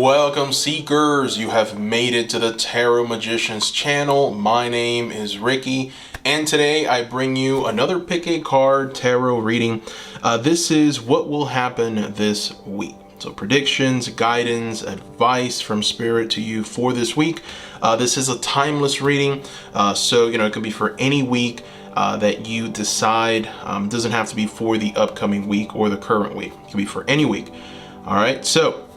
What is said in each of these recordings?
Welcome seekers, you have made it to the Tarot Magicians channel. My name is Ricky and today I bring you another pick a card tarot reading. This is what will happen this week. So predictions, guidance, advice from spirit to you for this week. This is a timeless reading, so it could be for any week that you decide. Doesn't have to be for the upcoming week or the current week. It can be for any week. All right, so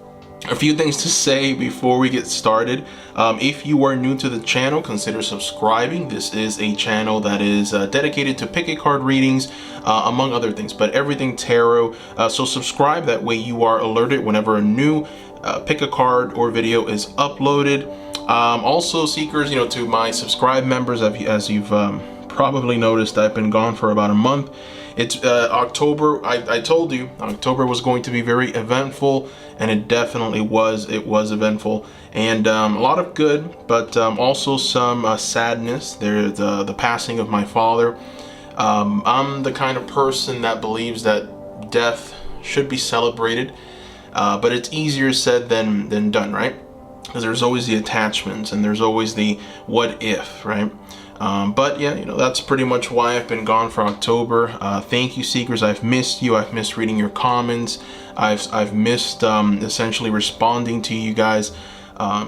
a few things to say before we get started. If you are new to the channel, consider subscribing. This is a channel that is dedicated to pick a card readings, among other things, but everything tarot. So subscribe, that way you are alerted whenever a new pick a card or video is uploaded. Also seekers, to my subscribed members, as you've probably noticed, I've been gone for about a month. It's October. I told you October was going to be very eventful, and it definitely was. It was eventful, and a lot of good, but also some sadness. There's the passing of my father. I'm the kind of person that believes that death should be celebrated, but it's easier said than done, right? Because there's always the attachments and there's always the what if, right? But yeah, that's pretty much why I've been gone for October. Thank you, seekers. I've missed you. I've missed reading your comments. I've missed essentially responding to you guys.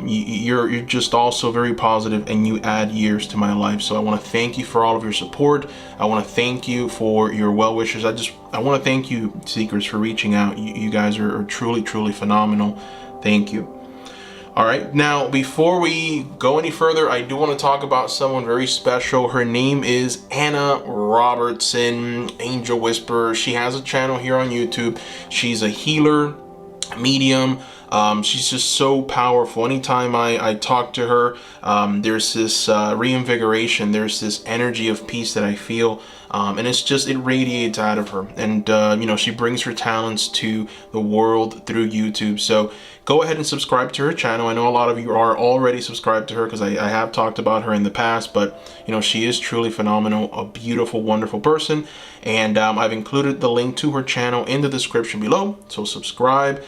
You're just also very positive, and you add years to my life. So I want to thank you for all of your support. I want to thank you for your well wishes. I want to thank you, seekers, for reaching out. You guys are truly phenomenal. Thank you. All right, now before we go any further, I do want to talk about someone very special. Her name is Anna Robertson, Angel Whisperer. She has a channel here on YouTube. She's a healer, medium. She's just so powerful. Anytime I talk to her, there's this reinvigoration. There's this energy of peace that I feel, and it radiates out of her. And she brings her talents to the world through YouTube. So go ahead and subscribe to her channel. I know a lot of you are already subscribed to her because I have talked about her in the past, but she is truly phenomenal, a beautiful, wonderful person. And I've included the link to her channel in the description below. So subscribe.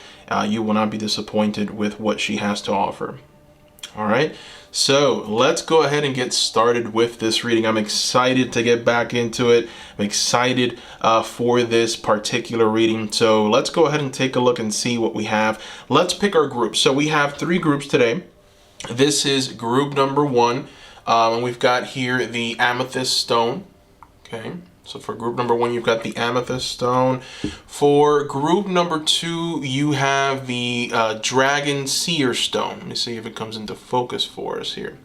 You will not be disappointed with what she has to offer. All right, so let's go ahead and get started with this reading. I'm excited to get back into it. I'm excited for this particular reading. So let's go ahead and take a look and see what we have. Let's pick our groups. So we have 3 groups today. This is group number 1, and we've got here the amethyst stone. Okay. So for group number 1, you've got the amethyst stone. For group number 2, you have the dragon seer stone. Let me see if it comes into focus for us here.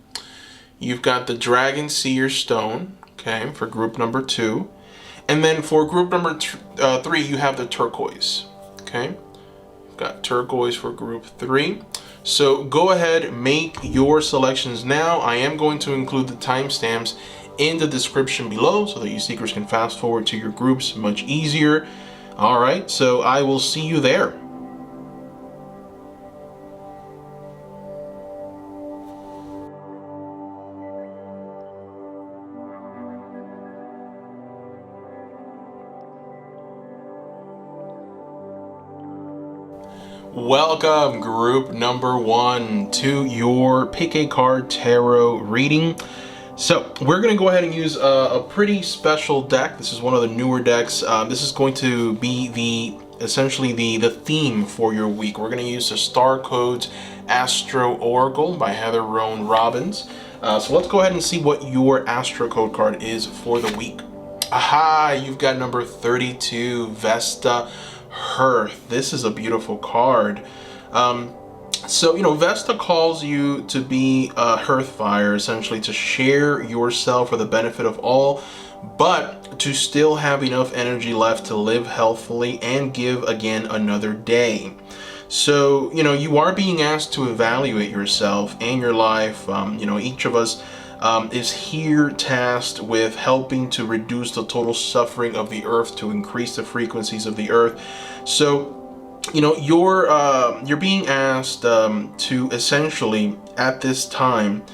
You've got the dragon seer stone, okay, for group number 2. And then for group number 3, you have the turquoise, okay. You've got turquoise for group 3. So go ahead, make your selections now. I am going to include the timestamps in the description below so that you seekers can fast forward to your groups much easier. All right, so I will see you there. Welcome, group number 1, to your pick a card tarot reading. So we're going to go ahead and use a pretty special deck. This is one of the newer decks. This is going to be essentially the theme for your week. We're going to use the Star Codes Astro Oracle by Heather Roan Robbins. So let's go ahead and see what your Astro Code card is for the week. Aha, you've got number 32, Vesta Hearth. This is a beautiful card. So, Vesta calls you to be a hearth fire, essentially to share yourself for the benefit of all, but to still have enough energy left to live healthfully and give again another day. So, you are being asked to evaluate yourself and your life. Each of us is here tasked with helping to reduce the total suffering of the earth, to increase the frequencies of the earth. So, you're being asked to essentially, at this time,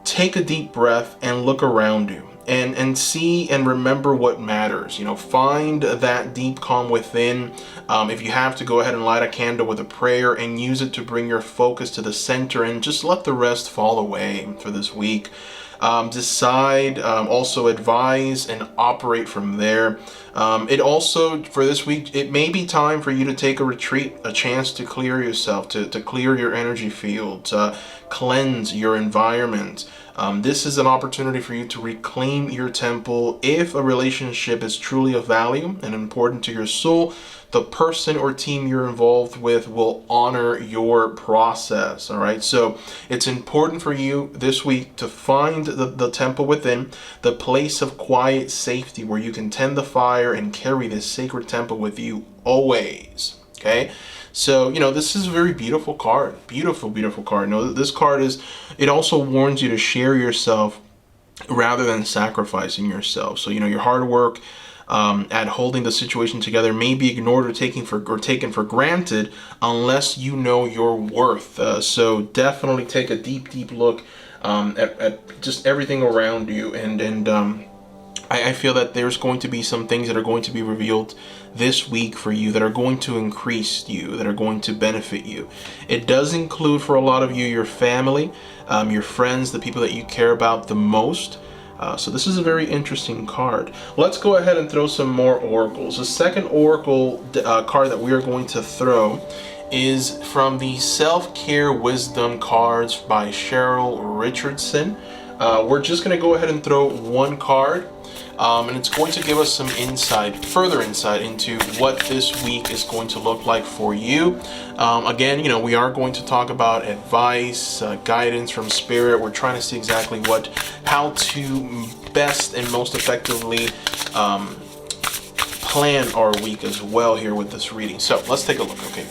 take a deep breath and look around you. and see and remember what matters. You know, find that deep calm within. If you have to, go ahead and light a candle with a prayer and use it to bring your focus to the center, and just let the rest fall away for this week. Decide, also advise and operate from there. It also, for this week, it may be time for you to take a retreat, a chance to clear yourself, to clear your energy field, to cleanse your environment. This is an opportunity for you to reclaim your temple. If a relationship is truly of value and important to your soul, the person or team you're involved with will honor your process. All right. So it's important for you this week to find the temple within, the place of quiet safety where you can tend the fire and carry this sacred temple with you always. Okay. So, you know, this is a very beautiful card. Beautiful, beautiful card. You know, this card it also warns you to share yourself rather than sacrificing yourself. So, you know, your hard work at holding the situation together may be ignored or taken for granted unless you know your worth. So definitely take a deep look at just everything around you, and I feel that there's going to be some things that are going to be revealed this week for you that are going to increase you, that are going to benefit you. It does include, for a lot of you, your family, your friends, the people that you care about the most. So this is a very interesting card. Let's go ahead and throw some more oracles. The second oracle card that we are going to throw is from the Self-Care Wisdom cards by Cheryl Richardson. We're just going to go ahead and throw one card. And it's going to give us some further insight into what this week is going to look like for you. Again, you know, we are going to talk about advice, guidance from spirit. We're trying to see exactly how to best and most effectively plan our week as well here with this reading. So let's take a look. Okay.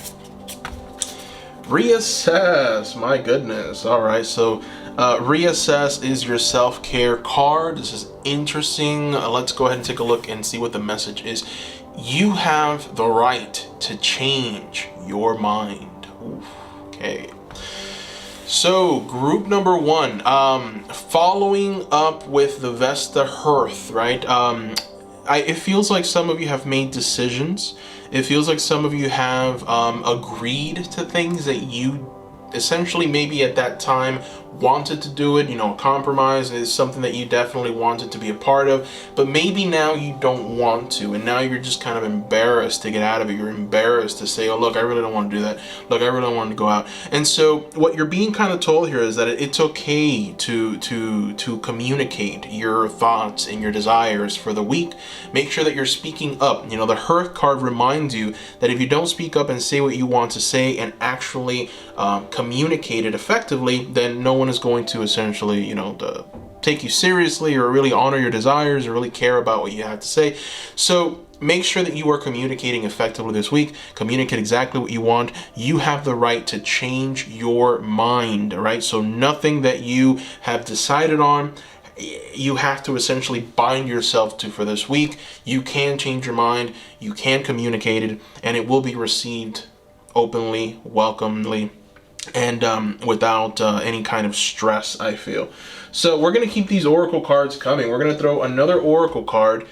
Reassess. My goodness. All right. So reassess is your self-care card. This is interesting. Let's go ahead and take a look and see what the message is. You have the right to change your mind. Oof, okay. So group number one, following up with the Vesta Hearth, right? It feels like some of you have made decisions. It feels like some of you have agreed to things that you essentially maybe at that time wanted to do it. You know, compromise is something that you definitely wanted to be a part of, but maybe now you don't want to, and now you're just kind of embarrassed to get out of it. You're embarrassed to say, oh look, I really don't want to do that. Look, I really don't want to go out. And so what you're being kind of told here is that it's okay to communicate your thoughts and your desires for the week. Make sure that you're speaking up. You know, the Hearth card reminds you that if you don't speak up and say what you want to say and actually communicate it effectively, then no one is going to essentially, you know, take you seriously or really honor your desires or really care about what you have to say. So make sure that you are communicating effectively this week. Communicate exactly what you want. You have the right to change your mind, all right? So nothing that you have decided on, you have to essentially bind yourself to for this week. You can change your mind. You can communicate it, and it will be received openly, welcomely, and without any kind of stress, I feel. So we're going to keep these oracle cards coming. We're going to throw another oracle card.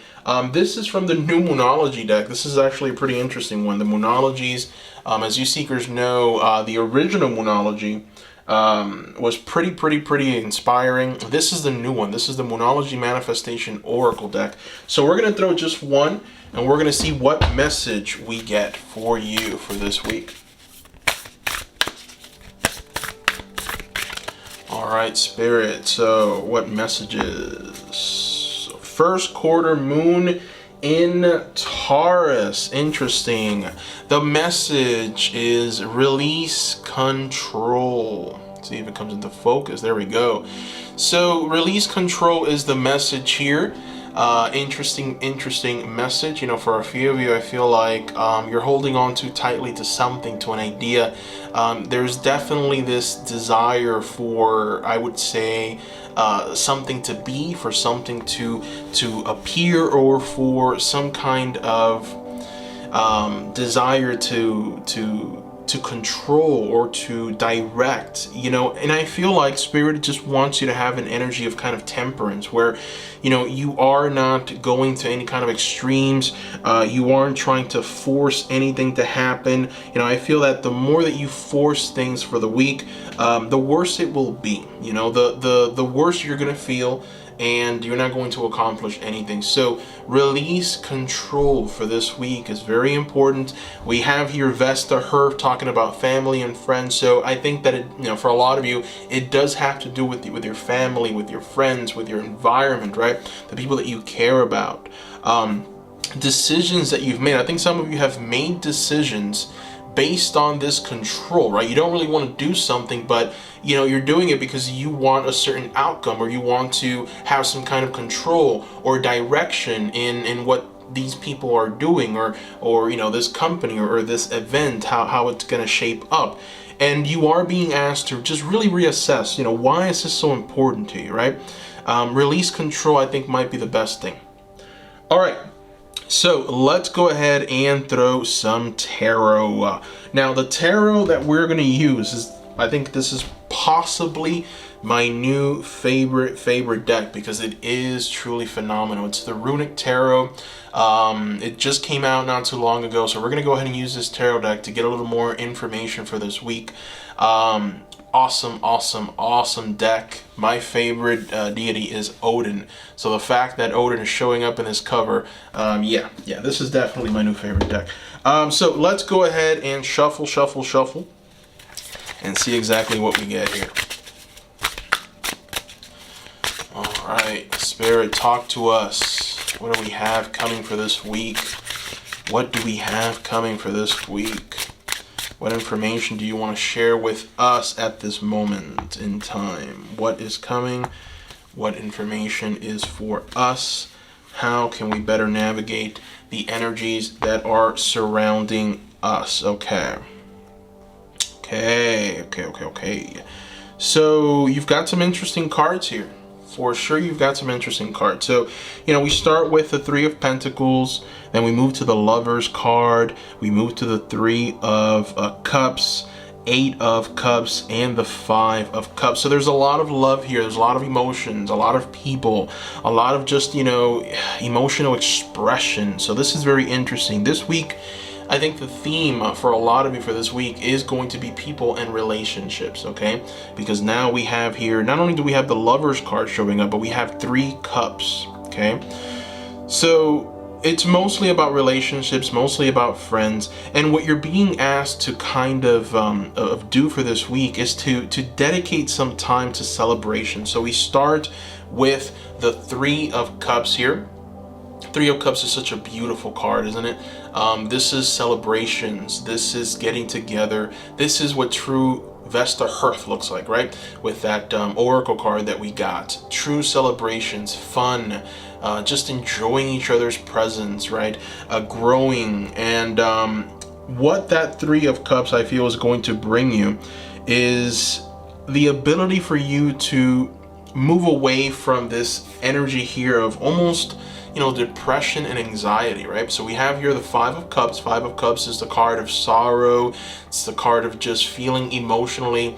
This is from the new Moonology deck. This is actually a pretty interesting one. The Moonologies, as you seekers know, the original Moonology was pretty inspiring. This is the new one. This is the Moonology Manifestation Oracle deck. So we're going to throw just one, and we're going to see what message we get for you for this week. All right, Spirit. So what messages? First quarter moon in Taurus. Interesting. The message is release control. Let's see if it comes into focus. There we go. So release control is the message here. Interesting message. You know, for a few of you, I feel like you're holding on too tightly to something, to an idea. There's definitely this desire for, I would say, something to be, for something to appear, or for some kind of desire to control or to direct, and I feel like Spirit just wants you to have an energy of kind of temperance where, you are not going to any kind of extremes. You aren't trying to force anything to happen. I feel that the more that you force things for the week, the worse it will be. The worse you're going to feel, and you're not going to accomplish anything. So release control for this week is very important. We have here Vesta Her talking about family and friends. So I think that for a lot of you, it does have to do with your family, with your friends, with your environment, right? The people that you care about. Decisions that you've made. I think some of you have made decisions based on this control, right? You don't really want to do something, but you're doing it because you want a certain outcome, or you want to have some kind of control or direction in what these people are doing, or this company or this event, how it's going to shape up. And you are being asked to just really reassess, why is this so important to you, right? Release control, I think, might be the best thing. All right. So let's go ahead and throw some tarot. Now the tarot that we're going to use is, I think this is possibly my new favorite deck, because it is truly phenomenal. It's the Runic Tarot. It just came out not too long ago, so we're going to go ahead and use this tarot deck to get a little more information for this week. Awesome deck. My favorite deity is Odin. So the fact that Odin is showing up in this cover, yeah, this is definitely my new favorite deck. So let's go ahead and shuffle, and see exactly what we get here. All right, Spirit, talk to us. What do we have coming for this week? What do we have coming for this week? What information do you want to share with us at this moment in time? What is coming? What information is for us? How can we better navigate the energies that are surrounding us? Okay. So you've got some interesting cards here. For sure, you've got some interesting cards. So, we start with the Three of Pentacles, then we move to the Lover's card, we move to the Three of Cups, Eight of Cups, and the Five of Cups. So there's a lot of love here. There's a lot of emotions, a lot of people, a lot of just, emotional expression. So this is very interesting. This week, I think the theme for a lot of you for this week is going to be people and relationships, okay? Because now we have here, not only do we have the Lover's card showing up, but we have Three Cups, okay? So it's mostly about relationships, mostly about friends, and what you're being asked to kind of do for this week is to dedicate some time to celebration. So we start with the Three of Cups here. Three of Cups is such a beautiful card, isn't it? This is celebrations. This is getting together. This is what true Vesta Hearth looks like, right? With that oracle card that we got. True celebrations, fun, just enjoying each other's presence, right? Growing. And what that Three of Cups, I feel, is going to bring you is the ability for you to move away from this energy here of almost depression and anxiety, right? So we have here the Five of Cups. Five of Cups is the card of sorrow. It's the card of just feeling emotionally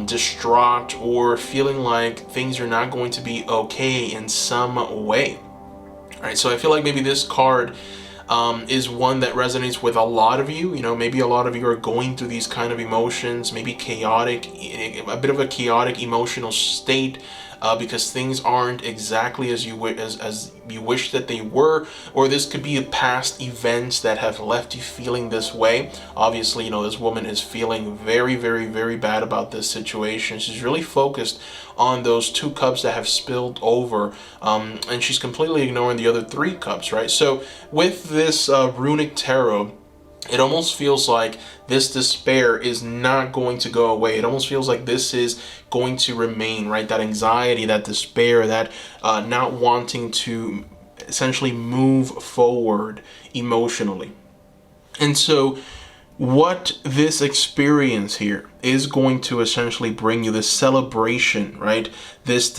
distraught, or feeling like things are not going to be okay in some way. All right, so I feel like maybe this card is one that resonates with a lot of you. Maybe a lot of you are going through these kind of emotions, maybe chaotic, a bit of a chaotic emotional state, because things aren't exactly as you wish that they were, or this could be past events that have left you feeling this way. Obviously, this woman is feeling very, very, very bad about this situation. She's really focused on those two cups that have spilled over, and she's completely ignoring the other three cups, right? So with this Runic Tarot, it almost feels like this despair is not going to go away. It almost feels like this is going to remain, right? That anxiety, that despair, that not wanting to essentially move forward emotionally. And so what this experience here is going to essentially bring you, this celebration, right? This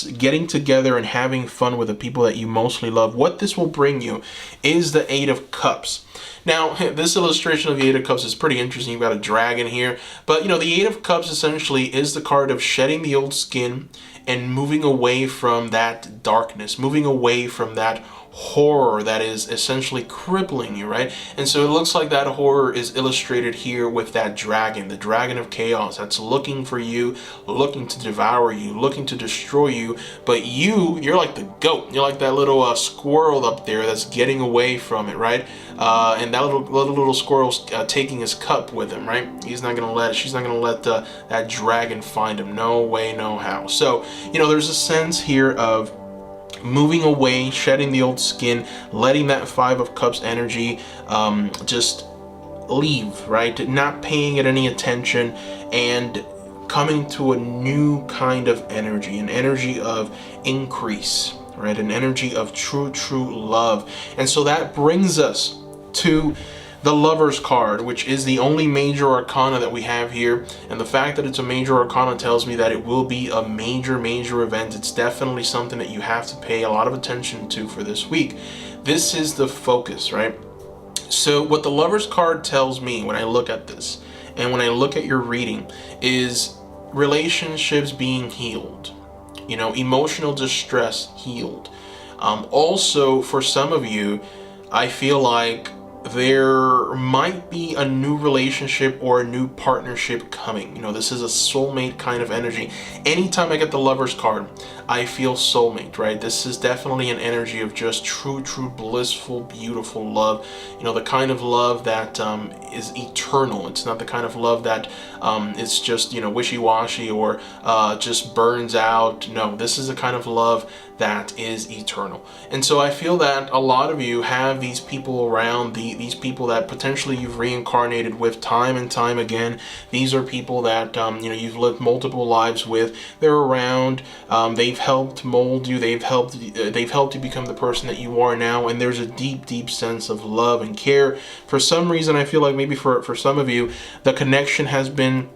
getting together and having fun with the people that you mostly love. What this will bring you is the Eight of Cups. Now, this illustration of the Eight of Cups is pretty interesting. You've got a dragon here. But, the Eight of Cups essentially is the card of shedding the old skin and moving away from that darkness, moving away from that horror that is essentially crippling you, right? And so it looks like that horror is illustrated here with that dragon, the dragon of chaos that's looking for you, looking to devour you, looking to destroy you. But you're like the goat. You're like that little squirrel up there that's getting away from it, right? And that little squirrel's taking his cup with him, right? She's not gonna let that dragon find him. No way, no how. So there's a sense here of moving away, shedding the old skin, letting that Five of Cups energy just leave, right? Not paying it any attention and coming to a new kind of energy, an energy of increase, right? An energy of true love. And so that brings us to the Lover's card, which is the only major arcana that we have here. And the fact that it's a major arcana tells me that it will be a major event. It's definitely something that you have to pay a lot of attention to for this week. This is the focus, right? So what the Lover's card tells me when I look at this and when I look at your reading is relationships being healed, emotional distress healed. Also, for some of you, I feel like there might be a new relationship or a new partnership coming. This is a soulmate kind of energy. Anytime I get the Lover's card, I feel soulmate, right? This is definitely an energy of just true blissful, beautiful love. The kind of love that is eternal. It's not the kind of love that it's just wishy-washy or just burns out. No, this is the kind of love that is eternal. And so I feel that a lot of you have these people around, these people that potentially you've reincarnated with time and time again. These are people that you've lived multiple lives with. They're around. They've helped mold you. They've helped you become the person that you are now. And there's a deep sense of love and care. For some reason, I feel like maybe for some of you, the connection has been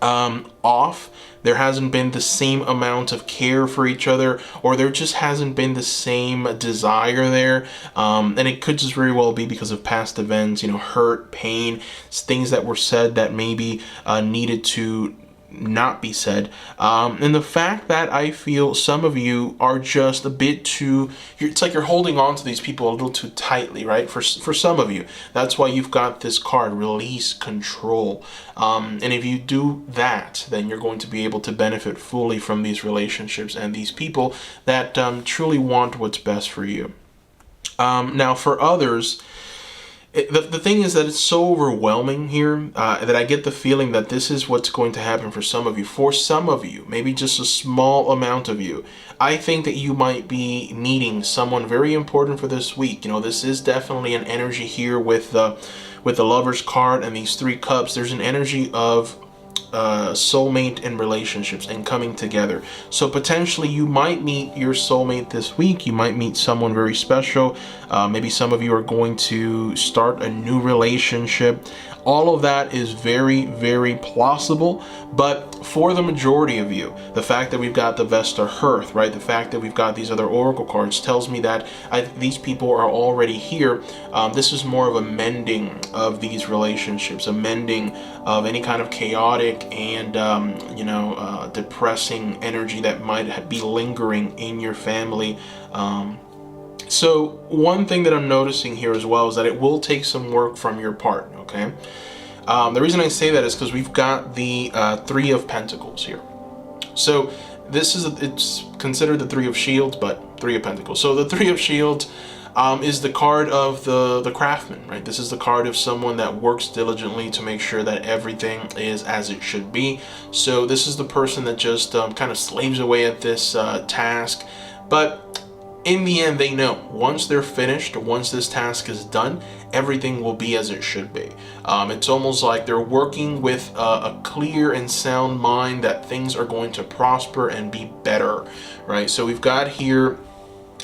off. There hasn't been the same amount of care for each other, or there just hasn't been the same desire there. And it could just very well be because of past events, hurt, pain, things that were said that maybe needed to not be said. And the fact that I feel some of you are just a bit too, it's like you're holding on to these people a little too tightly, right? For some of you, that's why you've got this card, release, control. And if you do that, then you're going to be able to benefit fully from these relationships and these people that truly want what's best for you. Now for others, the thing is that it's so overwhelming here that I get the feeling that this is what's going to happen for some of you. For some of you, maybe just a small amount of you, I think that you might be meeting someone very important for this week. This is definitely an energy here with the Lover's card and these three cups. There's an energy of soulmate and relationships and coming together. So potentially you might meet your soulmate this week. You might meet someone very special. Maybe some of you are going to start a new relationship. All of that is very plausible. But for the majority of you, the fact that we've got the Vesta Hearth, right? The fact that we've got these other oracle cards tells me that these people are already here. This is more of a mending of these relationships, a mending of any kind of chaotic and depressing energy that might be lingering in your family. So one thing that I'm noticing here as well is that it will take some work from your part, okay? The reason I say that is because we've got the Three of Pentacles here. So it's considered the Three of Shields, but Three of Pentacles. So the Three of Shields is the card of the craftsman, right? This is the card of someone that works diligently to make sure that everything is as it should be. So this is the person that just kind of slaves away at this task. But in the end, they know once they're finished, once this task is done, everything will be as it should be. It's almost like they're working with a clear and sound mind that things are going to prosper and be better, right? So we've got here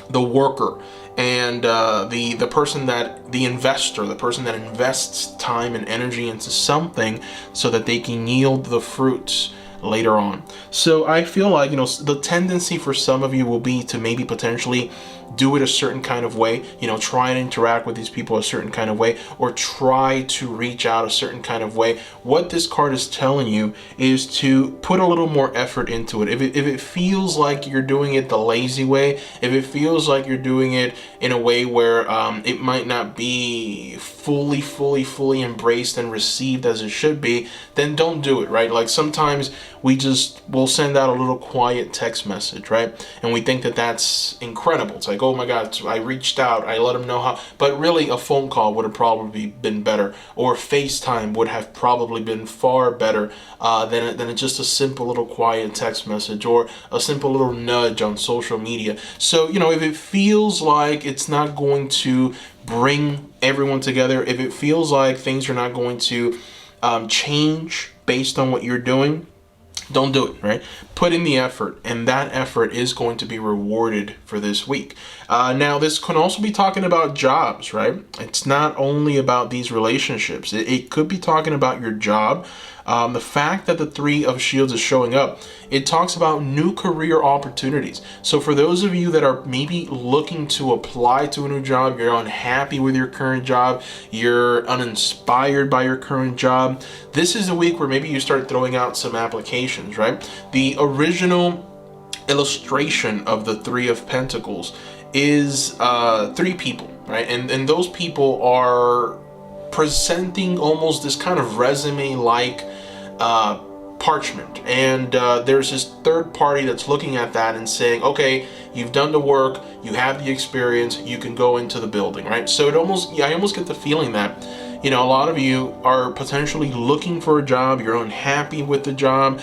the worker and the person that, the investor, the person that invests time and energy into something so that they can yield the fruits later on. So I feel like, the tendency for some of you will be to maybe potentially do it a certain kind of way, try and interact with these people a certain kind of way, or try to reach out a certain kind of way. What this card is telling you is to put a little more effort into it. If it feels like you're doing it the lazy way, if it feels like you're doing it in a way where it might not be fully embraced and received as it should be, then don't do it, right? Like sometimes we'll send out a little quiet text message, right? And we think that that's incredible. It's like, oh my God, I reached out, I let them know how, but really a phone call would have probably been better, or FaceTime would have probably been far better than just a simple little quiet text message or a simple little nudge on social media. So, if it feels like it's not going to bring everyone together, if it feels like things are not going to change based on what you're doing, don't do it, right? Put in the effort, and that effort is going to be rewarded for this week. Now, this can also be talking about jobs, right? It's not only about these relationships. It could be talking about your job. The fact that the Three of Shields is showing up, it talks about new career opportunities. So for those of you that are maybe looking to apply to a new job, you're unhappy with your current job, you're uninspired by your current job, this is a week where maybe you start throwing out some applications, right? The original illustration of the Three of Pentacles is three people, right? And those people are presenting almost this kind of resume-like parchment, and there's this third party that's looking at that and saying, okay, you've done the work, you have the experience, you can go into the building, right? So I almost get the feeling that a lot of you are potentially looking for a job, you're unhappy with the job,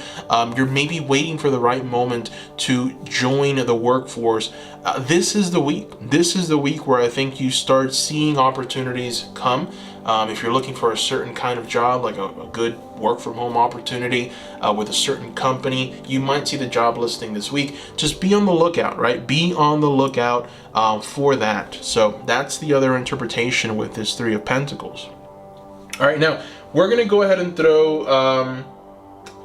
you're maybe waiting for the right moment to join the workforce. This is the week. This is the week where I think you start seeing opportunities come. If you're looking for a certain kind of job, like a good work from home opportunity with a certain company, you might see the job listing this week. Just be on the lookout, right? Be on the lookout for that. So that's the other interpretation with this Three of Pentacles. All right, now we're going to go ahead and throw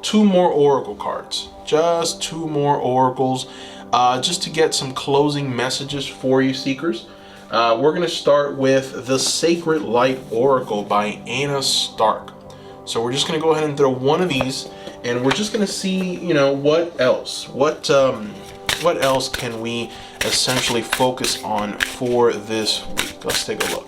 two more oracle cards. Just two more oracles, just to get some closing messages for you, seekers. We're going to start with the Sacred Light Oracle by Anna Stark. So we're just going to go ahead and throw one of these, and we're just going to see, what else. What else can we essentially focus on for this week? Let's take a look.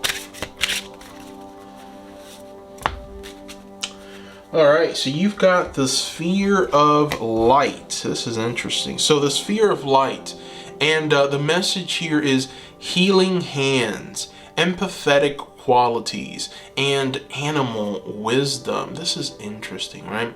All right, so you've got the Sphere of Light. This is interesting. So the Sphere of Light, and the message here is healing hands, empathetic qualities, and animal wisdom. This is interesting, right?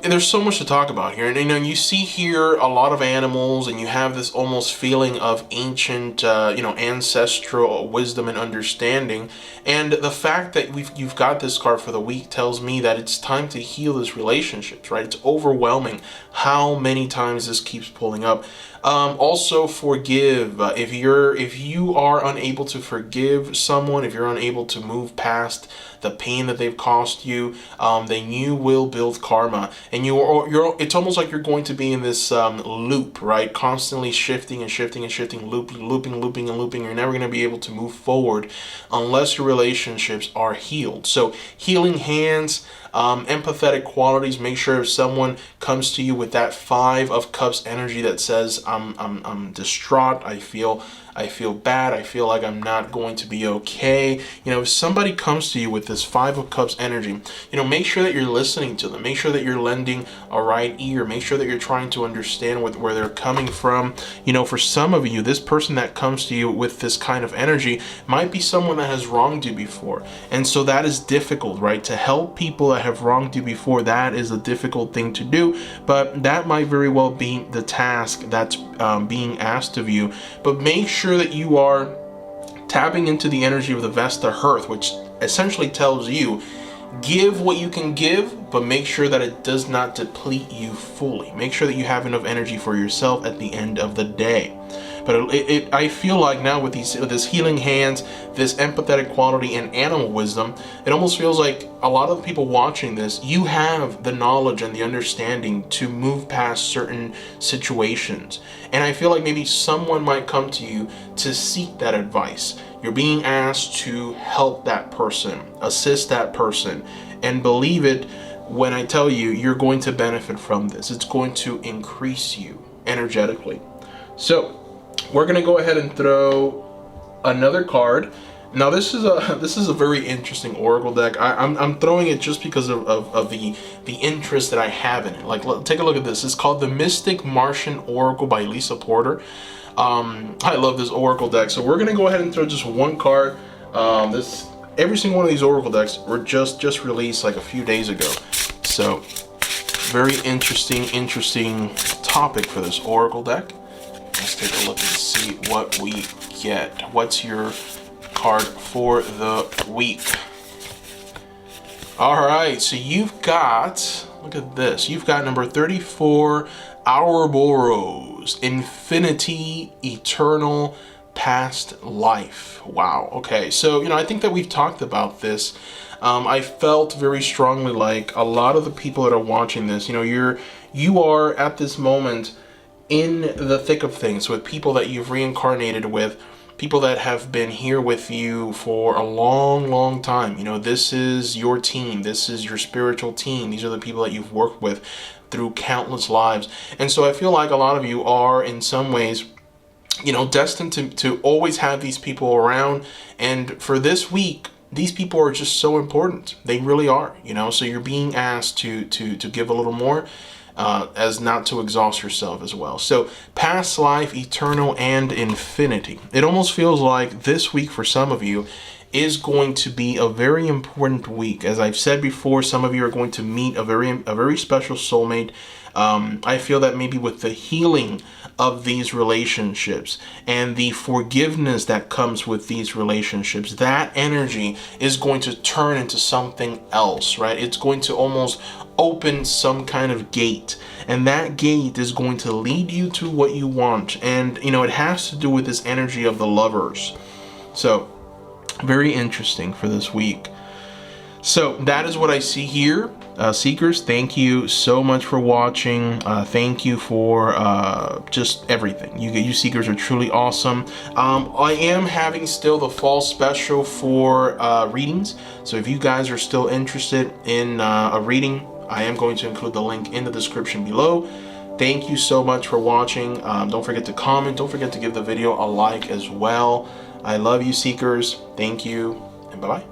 There's so much to talk about here, and you see here a lot of animals, and you have this almost feeling of ancient, ancestral wisdom and understanding. And the fact that you've got this card for the week tells me that it's time to heal this relationships, right? It's overwhelming how many times this keeps pulling up. Also forgive. If you are unable to forgive someone, if you're unable to move past the pain that they've caused you, then you will build karma, and it's almost like you're going to be in this loop, right? Constantly shifting and shifting and shifting, looping. You're never going to be able to move forward unless your relationships are healed. So healing hands, empathetic qualities. Make sure if someone comes to you with that Five of Cups energy that says, I'm distraught, I feel bad, I feel like I'm not going to be okay. If somebody comes to you with this Five of Cups energy, make sure that you're listening to them. Make sure that you're lending a right ear. Make sure that you're trying to understand where they're coming from. For some of you, this person that comes to you with this kind of energy might be someone that has wronged you before. And so that is difficult, right? To help people that have wronged you before, that is a difficult thing to do, but that might very well be the task that's being asked of you. But make sure that you are tapping into the energy of the Vesta Hearth, which essentially tells you, give what you can give, but make sure that it does not deplete you fully. Make sure that you have enough energy for yourself at the end of the day. But I feel like now with this healing hands, this empathetic quality, and animal wisdom, it almost feels like a lot of the people watching this, you have the knowledge and the understanding to move past certain situations. And I feel like maybe someone might come to you to seek that advice. You're being asked to help that person, assist that person, and believe it when I tell you, you're going to benefit from this. It's going to increase you energetically. So we're going to go ahead and throw another card. Now this is a very interesting oracle deck. I'm throwing it just because of the interest that I have in it. Like, take a look at this. It's called the Mystic Martian Oracle by Lisa Porter. I love this oracle deck. So we're gonna go ahead and throw just one card. Every single one of these oracle decks were just released like a few days ago. So very interesting topic for this oracle deck. Let's take a look and see what we get. What's your card for the week? All right, so you've got, look at this. You've got number 34, Ouroboros, Infinity, Eternal, Past Life. Wow. Okay, so I think that we've talked about this. I felt very strongly like a lot of the people that are watching this, you are at this moment in the thick of things with people that you've reincarnated with, people that have been here with you for a long time. This is your team. This is your spiritual team. These are the people that you've worked with through countless lives. And so I feel like a lot of you are in some ways, destined to always have these people around. And for this week, these people are just so important. They really are, so you're being asked to give a little more, as not to exhaust yourself as well. So past life, eternal, and infinity. It almost feels like this week for some of you is going to be a very important week. As I've said before, some of you are going to meet a very special soulmate. I feel that maybe with the healing of these relationships and the forgiveness that comes with these relationships, that energy is going to turn into something else, right? It's going to almost open some kind of gate, and that gate is going to lead you to what you want. And it has to do with this energy of the lovers. So very interesting for this week. So that is what I see here. Seekers, thank you so much for watching. Thank you for just everything. You Seekers are truly awesome. I am having still the fall special for readings. So if you guys are still interested in a reading, I am going to include the link in the description below. Thank you so much for watching. Don't forget to comment. Don't forget to give the video a like as well. I love you, Seekers. Thank you, and bye-bye.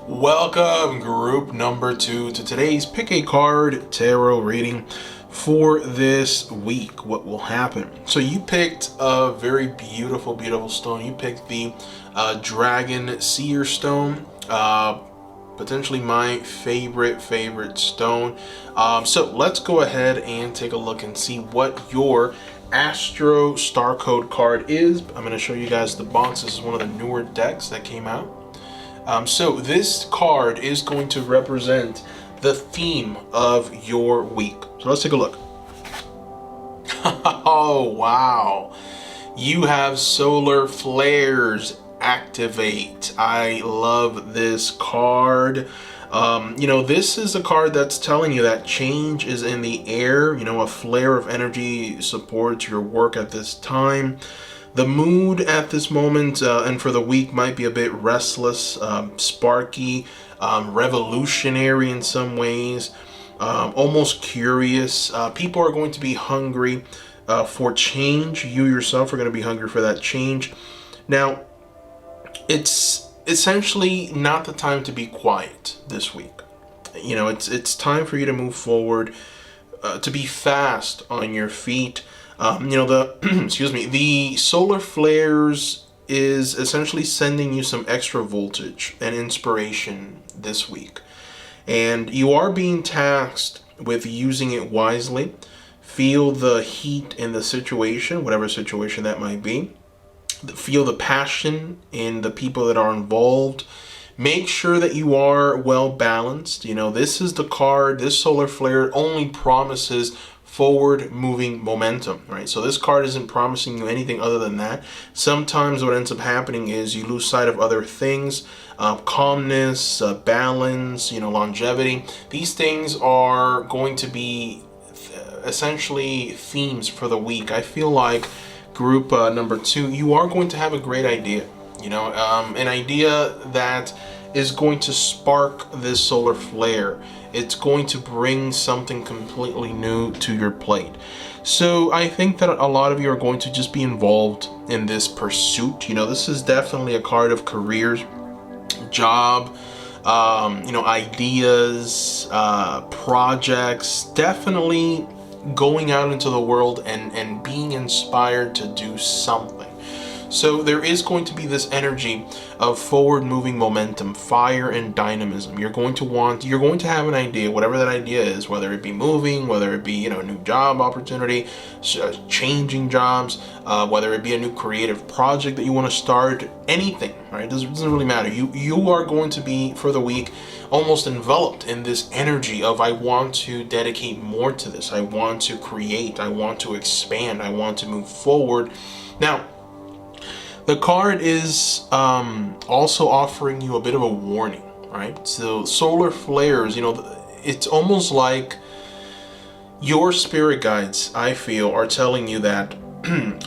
Welcome, group number 2, to today's Pick a Card Tarot reading for this week. What will happen? So you picked a very beautiful stone. You picked the Dragon Seer Stone, potentially my favorite stone. So let's go ahead and take a look and see what your Astro Star Code card is. I'm going to show you guys the box. This is one of the newer decks that came out. So this card is going to represent the theme of your week. So let's take a look. Oh, wow. You have solar flares activate. I love this card. This is a card that's telling you that change is in the air. A flare of energy supports your work at this time. The mood at this moment and for the week might be a bit restless, sparky, revolutionary in some ways, almost curious. People are going to be hungry for change. You yourself are going to be hungry for that change. Now, it's essentially not the time to be quiet this week. It's time for you to move forward, to be fast on your feet. The solar flares is essentially sending you some extra voltage and inspiration this week. And you are being tasked with using it wisely. Feel the heat in the situation, whatever situation that might be. feel the passion in the people that are involved. Make sure that you are well balanced. You know, this is the card, this solar flare only promises forward moving momentum, right? So this card isn't promising you anything other than that. Sometimes what ends up happening is you lose sight of other things, calmness, balance, you know, longevity. These things are going to be essentially themes for the week. I feel like group number 2, you are going to have a great idea, you know, an idea that is going to spark this solar flare. It's going to bring something completely new to your plate. So I think that a lot of you are going to just be involved in this pursuit. You know, this is definitely a card of careers, job, you know, ideas, projects, definitely going out into the world and being inspired to do something. So there is going to be this energy of forward moving momentum, fire and dynamism. You're going to have an idea, whatever that idea is, whether it be moving, whether it be, you know, a new job opportunity, changing jobs, whether it be a new creative project that you want to start, anything, right? It doesn't really matter. You are going to be, for the week, almost enveloped in this energy of, I want to dedicate more to this. I want to create. I want to expand. I want to move forward. Now, the card is also offering you a bit of a warning, right? So solar flares, you know, it's almost like your spirit guides, I feel, are telling you that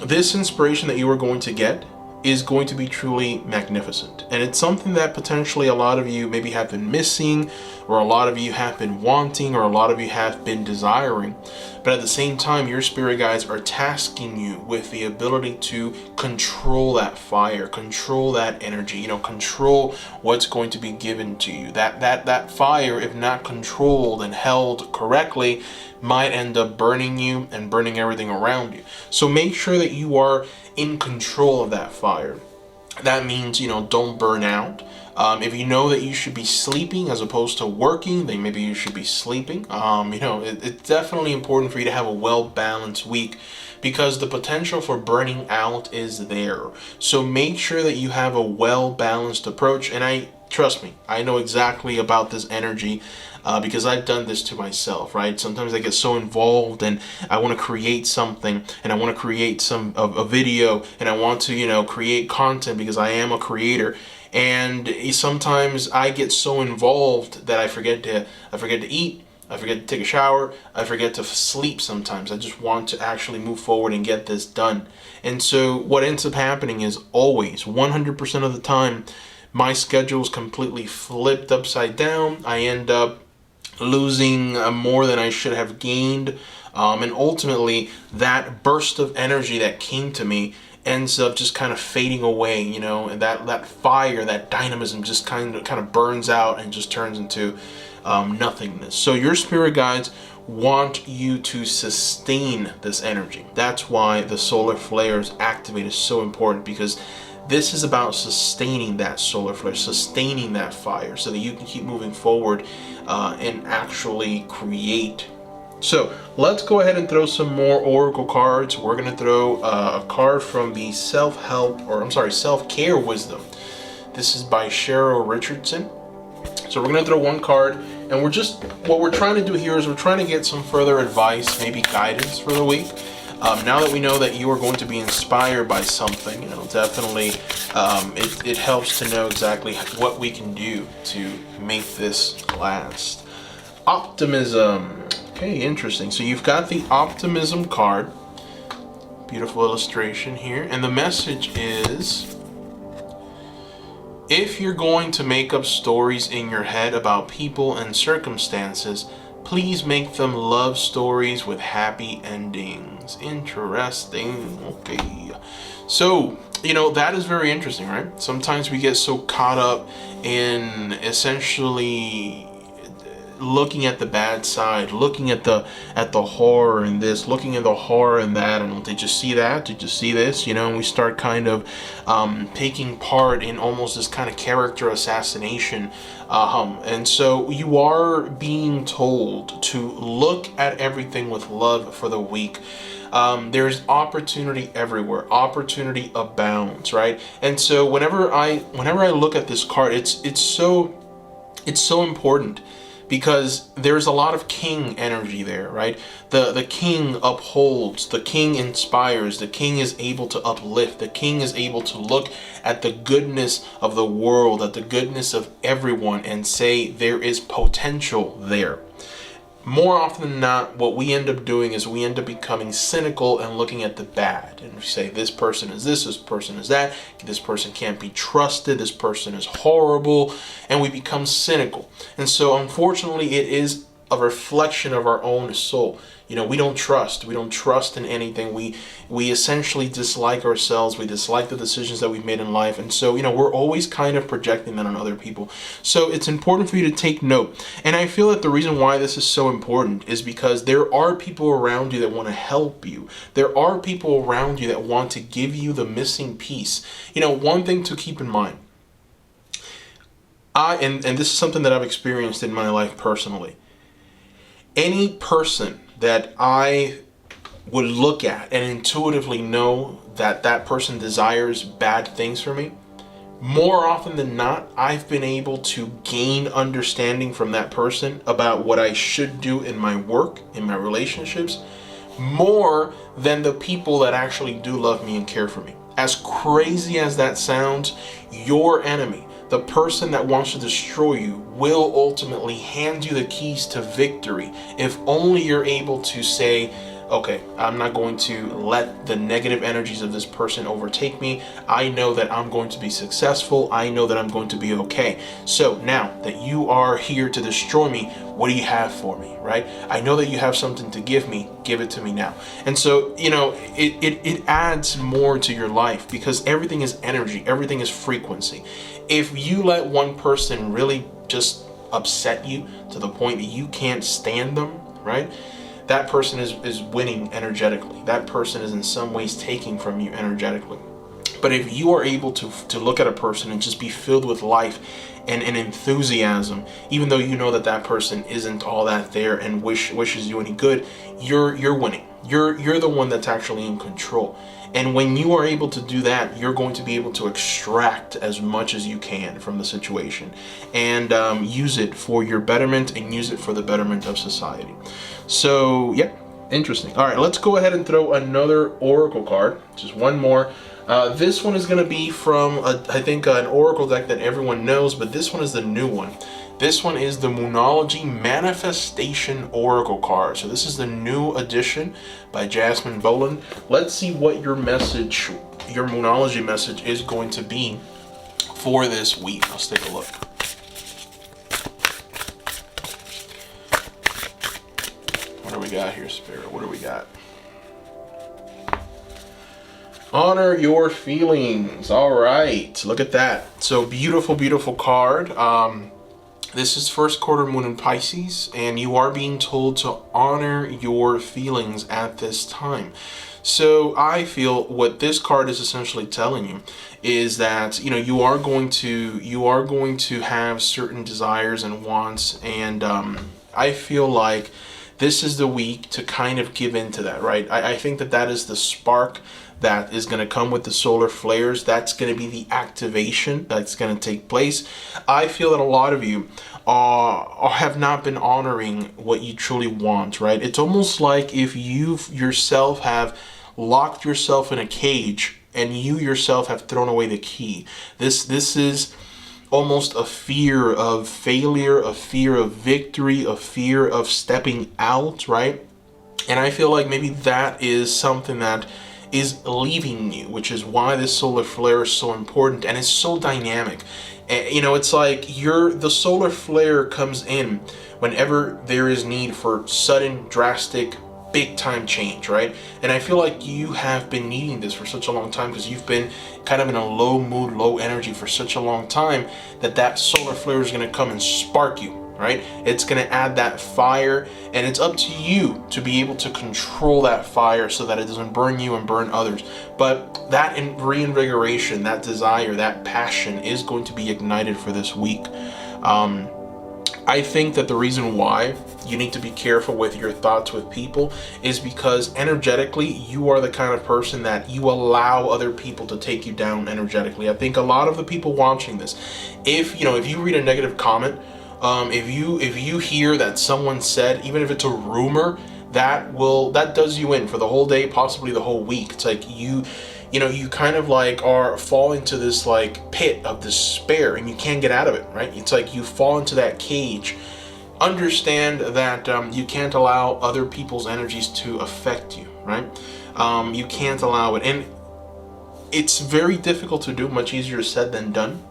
this inspiration that you are going to get is going to be truly magnificent. And it's something that potentially a lot of you maybe have been missing, or a lot of you have been wanting, or a lot of you have been desiring. But at the same time, your spirit guides are tasking you with the ability to control that fire, control that energy, you know, control what's going to be given to you. That fire, if not controlled and held correctly, might end up burning you and burning everything around you. So make sure that you are in control of that fire. That means, you know, don't burn out. If you know that you should be sleeping as opposed to working, then maybe you should be sleeping. You know, it's definitely important for you to have a well-balanced week, because the potential for burning out is there. So make sure that you have a well-balanced approach. And trust me, I know exactly about this energy, because I've done this to myself, right? Sometimes I get so involved and I want to create something, and I want to create a video, and I want to, you know, create content because I am a creator. And sometimes I get so involved that I forget to eat, I forget to take a shower, I forget to sleep sometimes. I just want to actually move forward and get this done. And so what ends up happening is, always, 100% of the time, my schedule is completely flipped upside down. I end up losing more than I should have gained. And ultimately, that burst of energy that came to me ends up just kind of fading away, you know, and that fire, that dynamism just kind of burns out and just turns into nothingness. So your spirit guides want you to sustain this energy. That's why the solar flares activate is so important, because this is about sustaining that solar flare, sustaining that fire, so that you can keep moving forward and actually create. So let's go ahead and throw some more Oracle cards. We're going to throw a card from the Self-Care Wisdom. This is by Cheryl Richardson. So we're going to throw one card, and what we're trying to do here is we're trying to get some further advice, maybe guidance for the week. Now that we know that you are going to be inspired by something, you know, definitely it helps to know exactly what we can do to make this last. Optimism. Okay, interesting. So you've got the Optimism card. Beautiful illustration here. And the message is, if you're going to make up stories in your head about people and circumstances, please make them love stories with happy endings. Interesting. Okay. So, you know, that is very interesting, right? Sometimes we get so caught up in essentially looking at the bad side, looking at the horror in this, looking at the horror in that, and did you see that? Did you see this? You know, and we start kind of taking part in almost this kind of character assassination. And so you are being told to look at everything with love for the week. There's opportunity everywhere. Opportunity abounds, right? And so whenever I look at this card, it's so important, because there's a lot of king energy there, right? The king upholds, the king inspires, the king is able to uplift, the king is able to look at the goodness of the world, at the goodness of everyone, and say there is potential there. More often than not, what we end up doing is we end up becoming cynical and looking at the bad. And we say, this person is this person is that, this person can't be trusted, this person is horrible, and we become cynical. And so unfortunately, it is a reflection of our own soul. You know, we don't trust in anything. We essentially dislike ourselves. We dislike the decisions that we've made in life. And so, you know, we're always kind of projecting that on other people. So it's important for you to take note. And I feel that the reason why this is so important is because there are people around you that want to help you. There are people around you that want to give you the missing piece. You know, one thing to keep in mind, and this is something that I've experienced in my life personally. Any person that I would look at and intuitively know that that person desires bad things for me, more often than not, I've been able to gain understanding from that person about what I should do in my work, in my relationships, more than the people that actually do love me and care for me. As crazy as that sounds, your enemy, the person that wants to destroy you, will ultimately hand you the keys to victory if only you're able to say, okay, I'm not going to let the negative energies of this person overtake me. I know that I'm going to be successful. I know that I'm going to be okay. So now that you are here to destroy me, what do you have for me, right? I know that you have something to give me. Give it to me now. And so, you know, it adds more to your life, because everything is energy. Everything is frequency. If you let one person really just upset you to the point that you can't stand them, right? That person is winning energetically. That person is in some ways taking from you energetically. But if you are able to look at a person and just be filled with life and enthusiasm, even though you know that that person isn't all that there and wishes you any good, you're winning. You're the one that's actually in control. And when you are able to do that, you're going to be able to extract as much as you can from the situation and use it for your betterment and use it for the betterment of society. So, yeah, interesting. All right, let's go ahead and throw another oracle card, just one more. This one is going to be from, I think, an oracle deck that everyone knows, but this one is the new one. This one is the Moonology Manifestation Oracle card. So this is the new edition by Jasmine Boland. Let's see what your message, your Moonology message is going to be for this week. Let's take a look. What do we got here, Spirit? What do we got? Honor your feelings. All right, look at that. So beautiful, beautiful card. This is first quarter moon in Pisces, and you are being told to honor your feelings at this time. So I feel what this card is essentially telling you is that, you know, you are going to have certain desires and wants, and I feel like this is the week to kind of give into that, right? I think that is the spark that is going to come with the solar flares. That's going to be the activation that's going to take place. I feel that a lot of you have not been honoring what you truly want, right? It's almost like if you yourself have locked yourself in a cage and you yourself have thrown away the key. This is almost a fear of failure, a fear of victory, a fear of stepping out, right? And I feel like maybe that is something that is leaving you, which is why this solar flare is so important and it's so dynamic. You know, it's like the solar flare comes in whenever there is need for sudden, drastic, big time change, right? And I feel like you have been needing this for such a long time because you've been kind of in a low mood, low energy for such a long time that solar flare is going to come and spark you, right? It's going to add that fire, and it's up to you to be able to control that fire so that it doesn't burn you and burn others. But that reinvigoration, that desire, that passion is going to be ignited for this week. I think that the reason why you need to be careful with your thoughts with people is because energetically, you are the kind of person that you allow other people to take you down energetically. I think a lot of the people watching this, if you read a negative comment, if you hear that someone said, even if it's a rumor, that does you in for the whole day, possibly the whole week. It's like you kind of like are fall into this like pit of despair and you can't get out of it, right? It's like you fall into that cage. Understand that you can't allow other people's energies to affect you, right? You can't allow it. And it's very difficult to do, much easier said than done.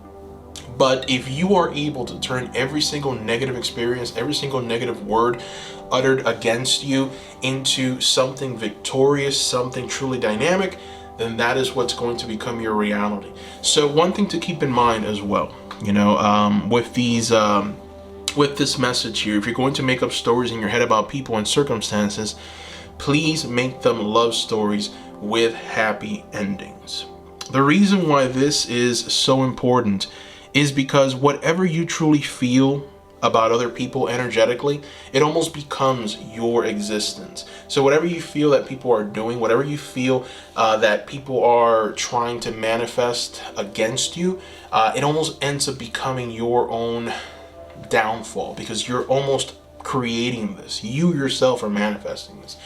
But if you are able to turn every single negative experience, every single negative word uttered against you into something victorious, something truly dynamic, then that is what's going to become your reality. So one thing to keep in mind as well, with this message here, if you're going to make up stories in your head about people and circumstances, please make them love stories with happy endings. The reason why this is so important is because whatever you truly feel about other people energetically, it almost becomes your existence. So whatever you feel that people are doing, whatever you feel that people are trying to manifest against you, it almost ends up becoming your own downfall, because you're almost creating this. You yourself are manifesting this.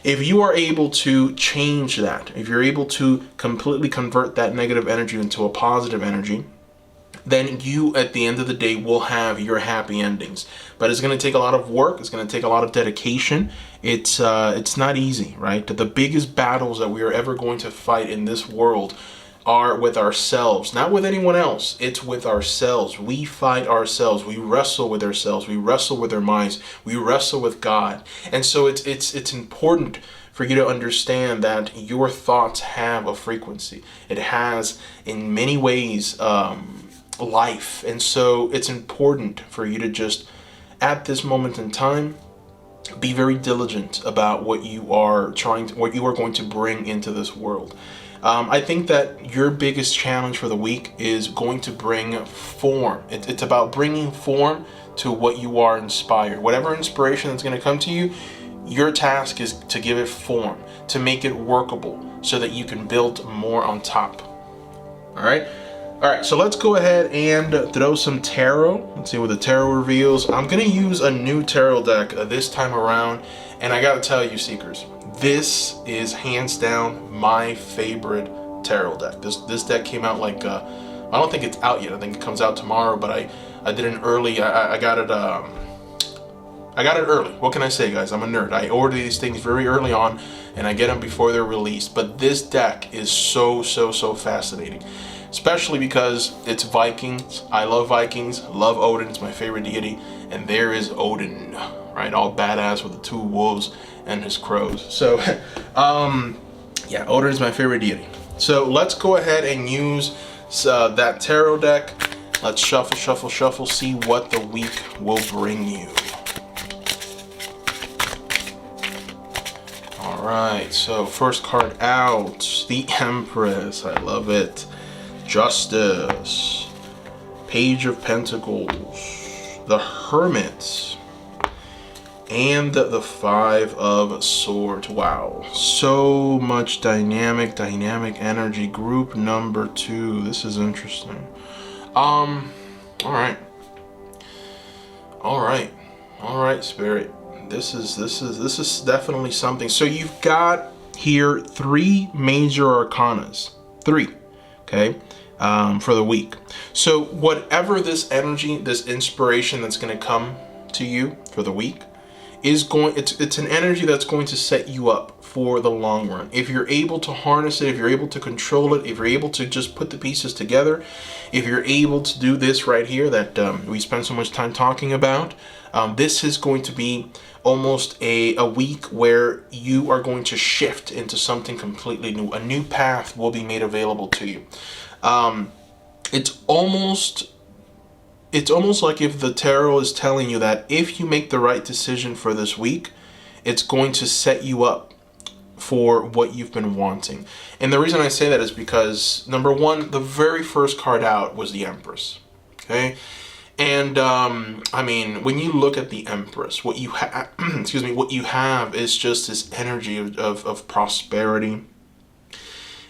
If you are able to change that, if you're able to completely convert that negative energy into a positive energy, then you, at the end of the day, will have your happy endings. But it's going to take a lot of work. It's going to take a lot of dedication. It's not easy, right? The biggest battles that we are ever going to fight in this world are with ourselves, not with anyone else. It's with ourselves. We fight ourselves. We wrestle with ourselves. We wrestle with our minds. We wrestle with God. And so it's important for you to understand that your thoughts have a frequency. It has, in many ways, life. And so it's important for you to just, at this moment in time, be very diligent about what you are going to bring into this world. I think that your biggest challenge for the week is going to bring form. It's about bringing form to what you are inspired. Whatever inspiration that's going to come to you, your task is to give it form, to make it workable so that you can build more on top. All right, so let's go ahead and throw some tarot. Let's see what the tarot reveals. I'm going to use a new tarot deck this time around. And I got to tell you, Seekers, this is hands down my favorite tarot deck. This deck came out like, I don't think it's out yet. I think it comes out tomorrow, but I did an early, I got it early. What can I say, guys? I'm a nerd. I order these things very early on and I get them before they're released. But this deck is so fascinating. Especially because it's Vikings. I love Vikings, love Odin, it's my favorite deity. And there is Odin, right? All badass with the two wolves and his crows. So, yeah, Odin is my favorite deity. So let's go ahead and use that tarot deck. Let's shuffle, see what the week will bring you. All right, so first card out, the Empress. I love it. Justice, Page of Pentacles, the Hermit, and the Five of Swords. Wow, so much dynamic energy. Group number 2. This is interesting. All right, Spirit. This is definitely something. So you've got here 3 major arcanas. 3. Okay, for the week. So whatever this energy, this inspiration that's going to come to you for the week is it's an energy that's going to set you up for the long run. If you're able to harness it, if you're able to control it, if you're able to just put the pieces together, if you're able to do this right here that we spent so much time talking about, this is going to be almost a week where you are going to shift into something completely new. A new path will be made available to you. It's almost like if the tarot is telling you that if you make the right decision for this week, it's going to set you up for what you've been wanting. And the reason I say that is because, number one, the very first card out was the Empress. Okay? And I mean, when you look at the Empress, what you have, excuse me, what you have is just this energy of prosperity,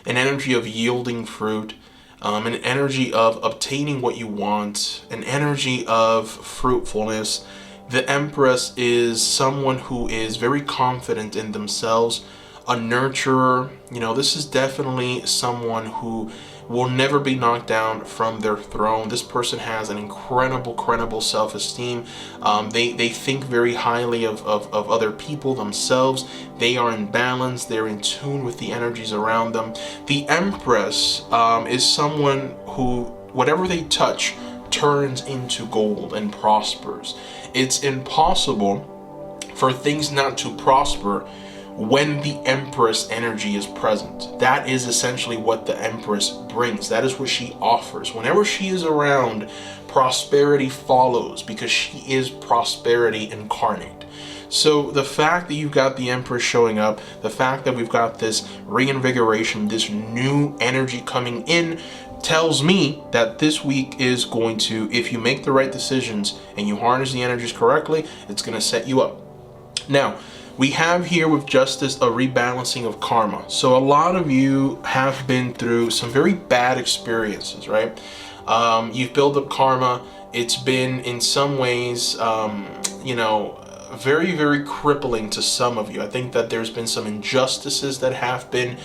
an energy of yielding fruit, an energy of obtaining what you want, an energy of fruitfulness. The Empress is someone who is very confident in themselves, a nurturer. You know, this is definitely someone who will never be knocked down from their throne. This person has an incredible self-esteem. They think very highly of other people, themselves. They are in balance. They're in tune with the energies around them. The Empress is someone who, whatever they touch, turns into gold and prospers. It's impossible for things not to prosper when the Empress energy is present. That is essentially what the Empress brings. That is what she offers. Whenever she is around, prosperity follows, because she is prosperity incarnate. So the fact that you've got the Empress showing up, the fact that we've got this reinvigoration, this new energy coming in, tells me that this week is going to, if you make the right decisions and you harness the energies correctly, it's going to set you up. Now, we have here with Justice a rebalancing of karma. So a lot of you have been through some very bad experiences, right? You've built up karma. It's been in some ways, you know, very crippling to some of you. I think that there's been some injustices that have been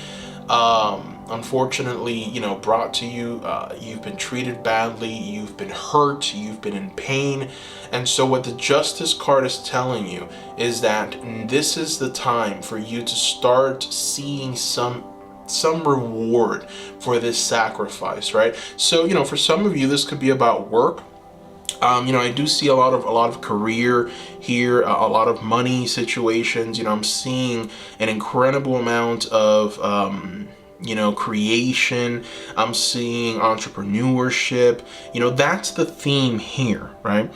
unfortunately, you know, brought to you. You've been treated badly, you've been hurt, you've been in pain. And so what the Justice card is telling you is that this is the time for you to start seeing some reward for this sacrifice, right? So, you know, for some of you, this could be about work. You know, I do see a lot of career here, a lot of money situations. You know, I'm seeing an incredible amount of you know, creation. I'm seeing entrepreneurship. You know, that's the theme here, right?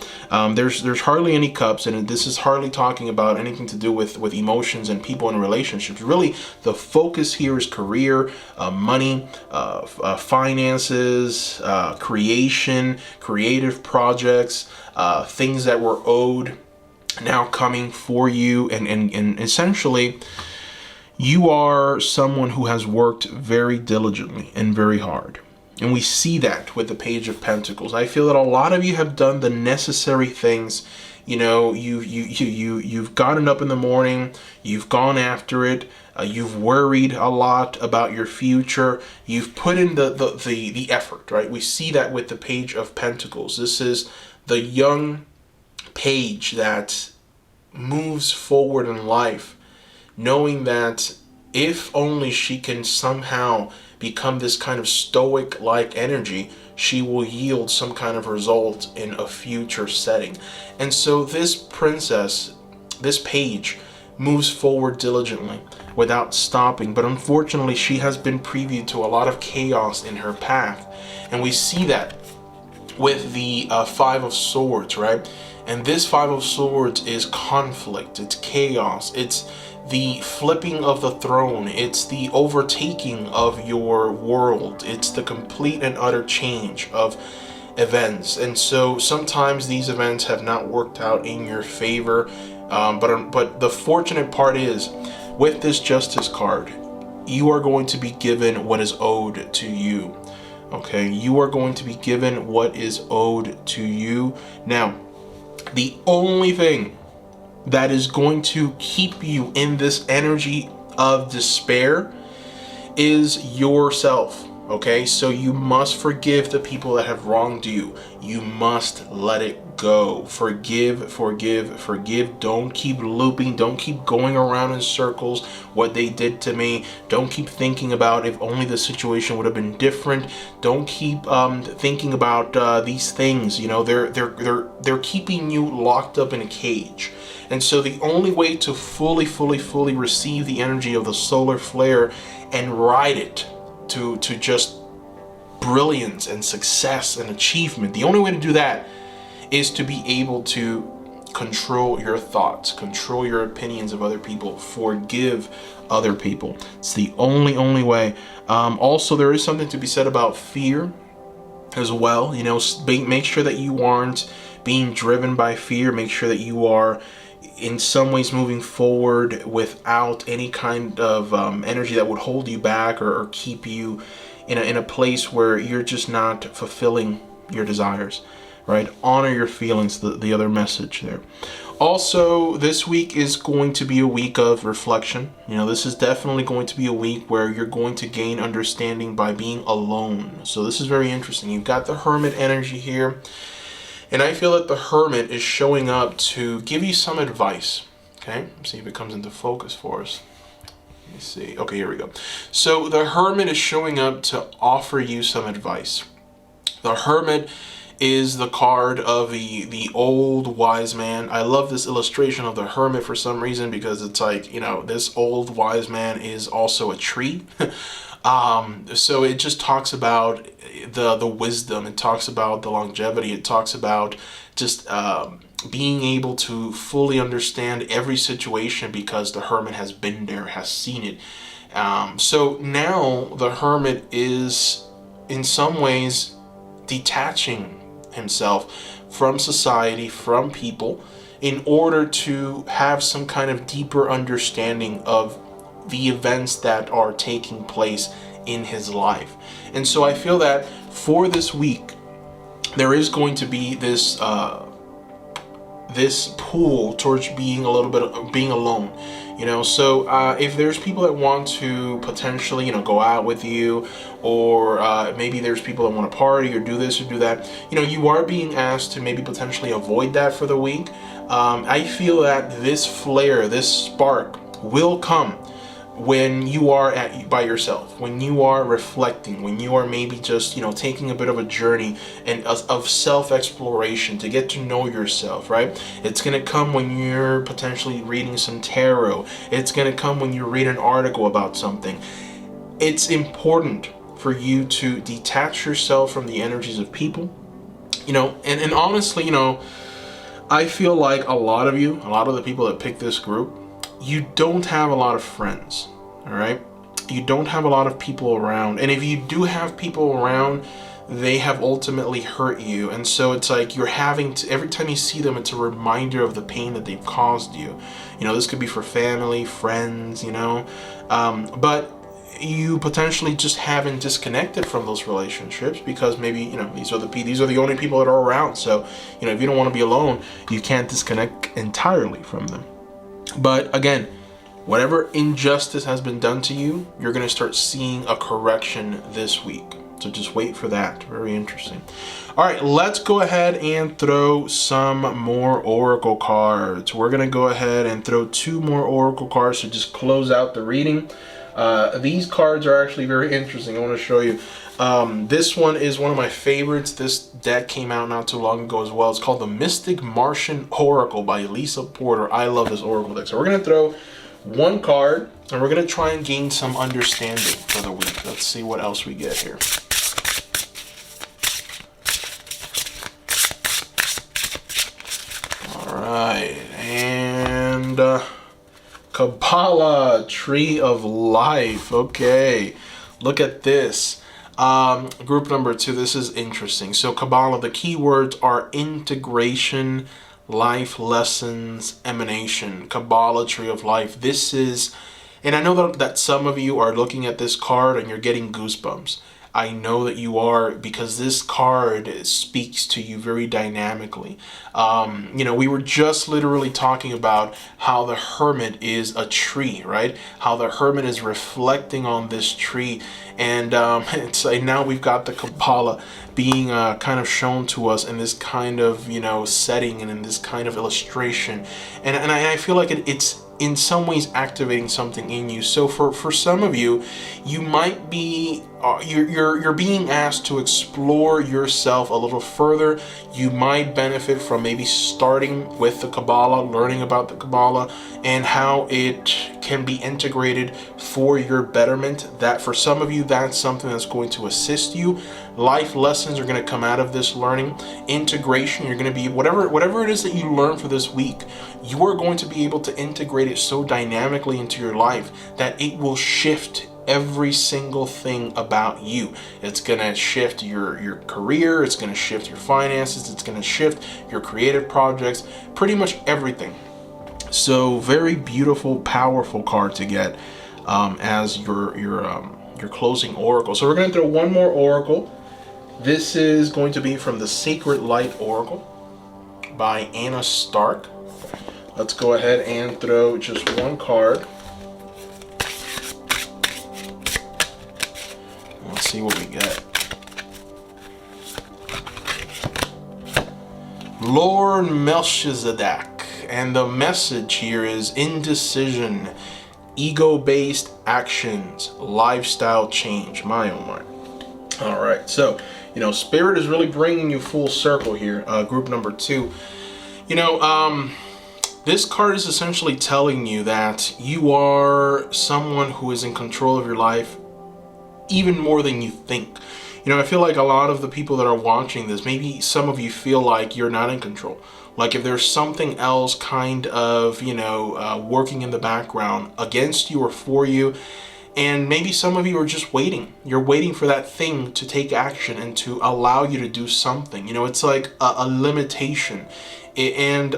There's hardly any cups, and this is hardly talking about anything to do with emotions and people and relationships. Really, the focus here is career, money, finances, creation, creative projects, things that were owed now coming for you, and essentially, you are someone who has worked very diligently and very hard. And we see that with the Page of Pentacles. I feel that a lot of you have done the necessary things. You know, you've gotten up in the morning, you've gone after it, you've worried a lot about your future, you've put in the effort, right? We see that with the Page of Pentacles. This is the young page that moves forward in life, knowing that if only she can somehow become this kind of stoic-like energy, she will yield some kind of result in a future setting. And so this princess, this page, moves forward diligently without stopping. But unfortunately, she has been privy to a lot of chaos in her path. And we see that with the Five of Swords, right? And this Five of Swords is conflict, it's chaos, it's the flipping of the throne, it's the overtaking of your world, it's the complete and utter change of events. And so sometimes these events have not worked out in your favor, but the fortunate part is, with this Justice card, you are going to be given what is owed to you. Okay, you are going to be given what is owed to you. Now, the only thing that is going to keep you in this energy of despair is yourself. Okay, so you must forgive the people that have wronged you. You must let it go. Forgive. Don't keep looping. Don't keep going around in circles what they did to me. Don't keep thinking about if only the situation would have been different. Don't keep thinking about these things. You know, they're keeping you locked up in a cage. And so the only way to fully receive the energy of the solar flare and ride it to just brilliance and success and achievement, the only way to do that is to be able to control your thoughts, control your opinions of other people, forgive other people. It's the only way. Also, there is something to be said about fear. as well. You know, make sure that you aren't being driven by fear. Make sure that you are in some ways moving forward without any kind of energy that would hold you back or keep you in a place where you're just not fulfilling your desires, right? Honor your feelings, the other message there. Also, this week is going to be a week of reflection. You know, this is definitely going to be a week where you're going to gain understanding by being alone. So this is very interesting. You've got the Hermit energy here. And I feel that the Hermit is showing up to give you some advice. Okay, let's see if it comes into focus for us. Let me see. Okay, here we go. So the Hermit is showing up to offer you some advice. The Hermit is the card of the old wise man. I love this illustration of the Hermit for some reason, because it's like, you know, this old wise man is also a tree. So it just talks about the wisdom. It talks about the longevity. It talks about just being able to fully understand every situation, because the Hermit has been there, has seen it. So now the Hermit is in some ways detaching himself from society, from people, in order to have some kind of deeper understanding of the events that are taking place in his life. And so I feel that for this week, there is going to be this this pull towards being a little bit of being alone. You know, so if there's people that want to potentially, you know, go out with you, or maybe there's people that want to party or do this or do that, you know, you are being asked to maybe potentially avoid that for the week. I feel that this flare, this spark will come when you are by yourself, when you are reflecting, when you are maybe just, you know, taking a bit of a journey and of self-exploration to get to know yourself, right? It's going to come when you're potentially reading some tarot. It's going to come when you read an article about something. It's important for you to detach yourself from the energies of people, you know, and honestly, you know, I feel like a lot of the people that pick this group, you don't have a lot of friends, all right? You don't have a lot of people around. And if you do have people around, they have ultimately hurt you. And so it's like you're having to, every time you see them, it's a reminder of the pain that they've caused you. You know, this could be for family, friends, you know, but you potentially just haven't disconnected from those relationships because maybe, you know, these are the only people that are around. So, you know, if you don't want to be alone, you can't disconnect entirely from them. But again, whatever injustice has been done to you, you're going to start seeing a correction this week. So just wait for that. Very interesting. All right, let's go ahead and throw some more Oracle cards. We're going to go ahead and throw 2 more Oracle cards to just close out the reading. These cards are actually very interesting. I want to show you. This one is one of my favorites. This deck came out not too long ago as well. It's called the Mystic Martian Oracle by Lisa Porter. I love this Oracle deck. So we're going to throw 1 card, and we're going to try and gain some understanding for the week. Let's see what else we get here. All right, and Kabbalah, Tree of Life. Okay, look at this. Group number 2, this is interesting. So Kabbalah, the keywords are integration, life lessons, emanation. Kabbalah, Tree of Life. This is, and I know that some of you are looking at this card and you're getting goosebumps. I know that you are, because this card speaks to you very dynamically. You know, we were just literally talking about how the Hermit is a tree, right? How the Hermit is reflecting on this tree. And it's like now we've got the Kabbalah being kind of shown to us in this kind of, you know, setting and in this kind of illustration. And I feel like it's in some ways activating something in you. So for some of you, you might be you're being asked to explore yourself a little further. You might benefit from maybe starting with the Kabbalah, learning about the Kabbalah and how it can be integrated for your betterment. That for some of you, that's something that's going to assist you. Life lessons are going to come out of this learning. Integration, you're going to be whatever it is that you learn for this week, you are going to be able to integrate it so dynamically into your life that it will shift every single thing about you. It's going to shift your career, it's going to shift your finances, it's going to shift your creative projects, pretty much everything. So very beautiful, powerful card to get as your closing oracle. So we're going to throw one more oracle. This is going to be from the Sacred Light Oracle by Anna Stark. Let's go ahead and throw just one card. Let's see what we get. Lord Melchizedek. And the message here is indecision, ego-based actions, lifestyle change. My oh my. All right, so Spirit is really bringing you full circle here. Group number 2. This card is essentially telling you that you are someone who is in control of your life even more than you think. I feel like a lot of the people that are watching this, maybe some of you feel like you're not in control. Like if there's something else kind of, working in the background against you or for you. And maybe some of you are just waiting. You're waiting for that thing to take action and to allow you to do something. It's like a limitation. And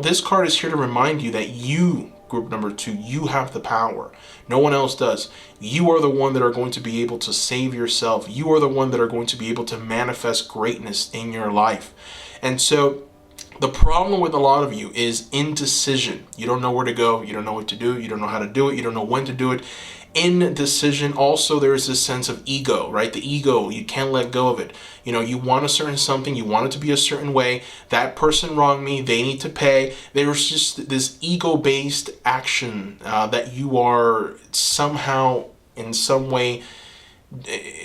this card is here to remind you that you, group number 2, you have the power. No one else does. You are the one that are going to be able to save yourself. You are the one that are going to be able to manifest greatness in your life. And so the problem with a lot of you is indecision. You don't know where to go. You don't know what to do. You don't know how to do it. You don't know when to do it. Indecision. Also, there is this sense of ego, right? The ego, you can't let go of it. You want a certain something, you want it to be a certain way. That person wronged me, they need to pay. There's just this ego-based action that you are somehow, in some way,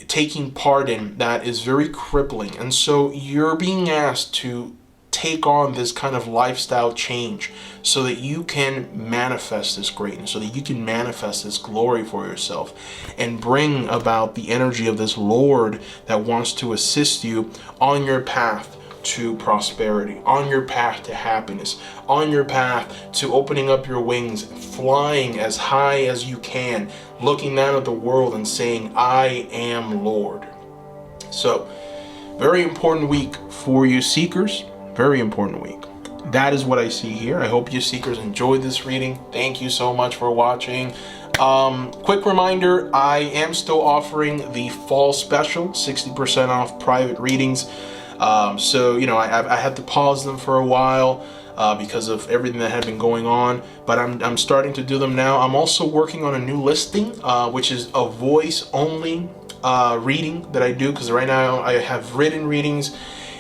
taking part in that is very crippling. And so you're being asked to take on this kind of lifestyle change so that you can manifest this greatness, so that you can manifest this glory for yourself and bring about the energy of this Lord that wants to assist you on your path to prosperity, on your path to happiness, on your path to opening up your wings, flying as high as you can, looking down at the world and saying, I am Lord. So, very important week for you seekers. Very important week. That is what I see here. I hope you seekers enjoyed this reading. Thank you so much for watching. Quick reminder, I am still offering the fall special, 60% off private readings. I had to pause them for a while because of everything that had been going on, but I'm starting to do them now. I'm also working on a new listing, which is a voice only reading that I do, because right now I have written readings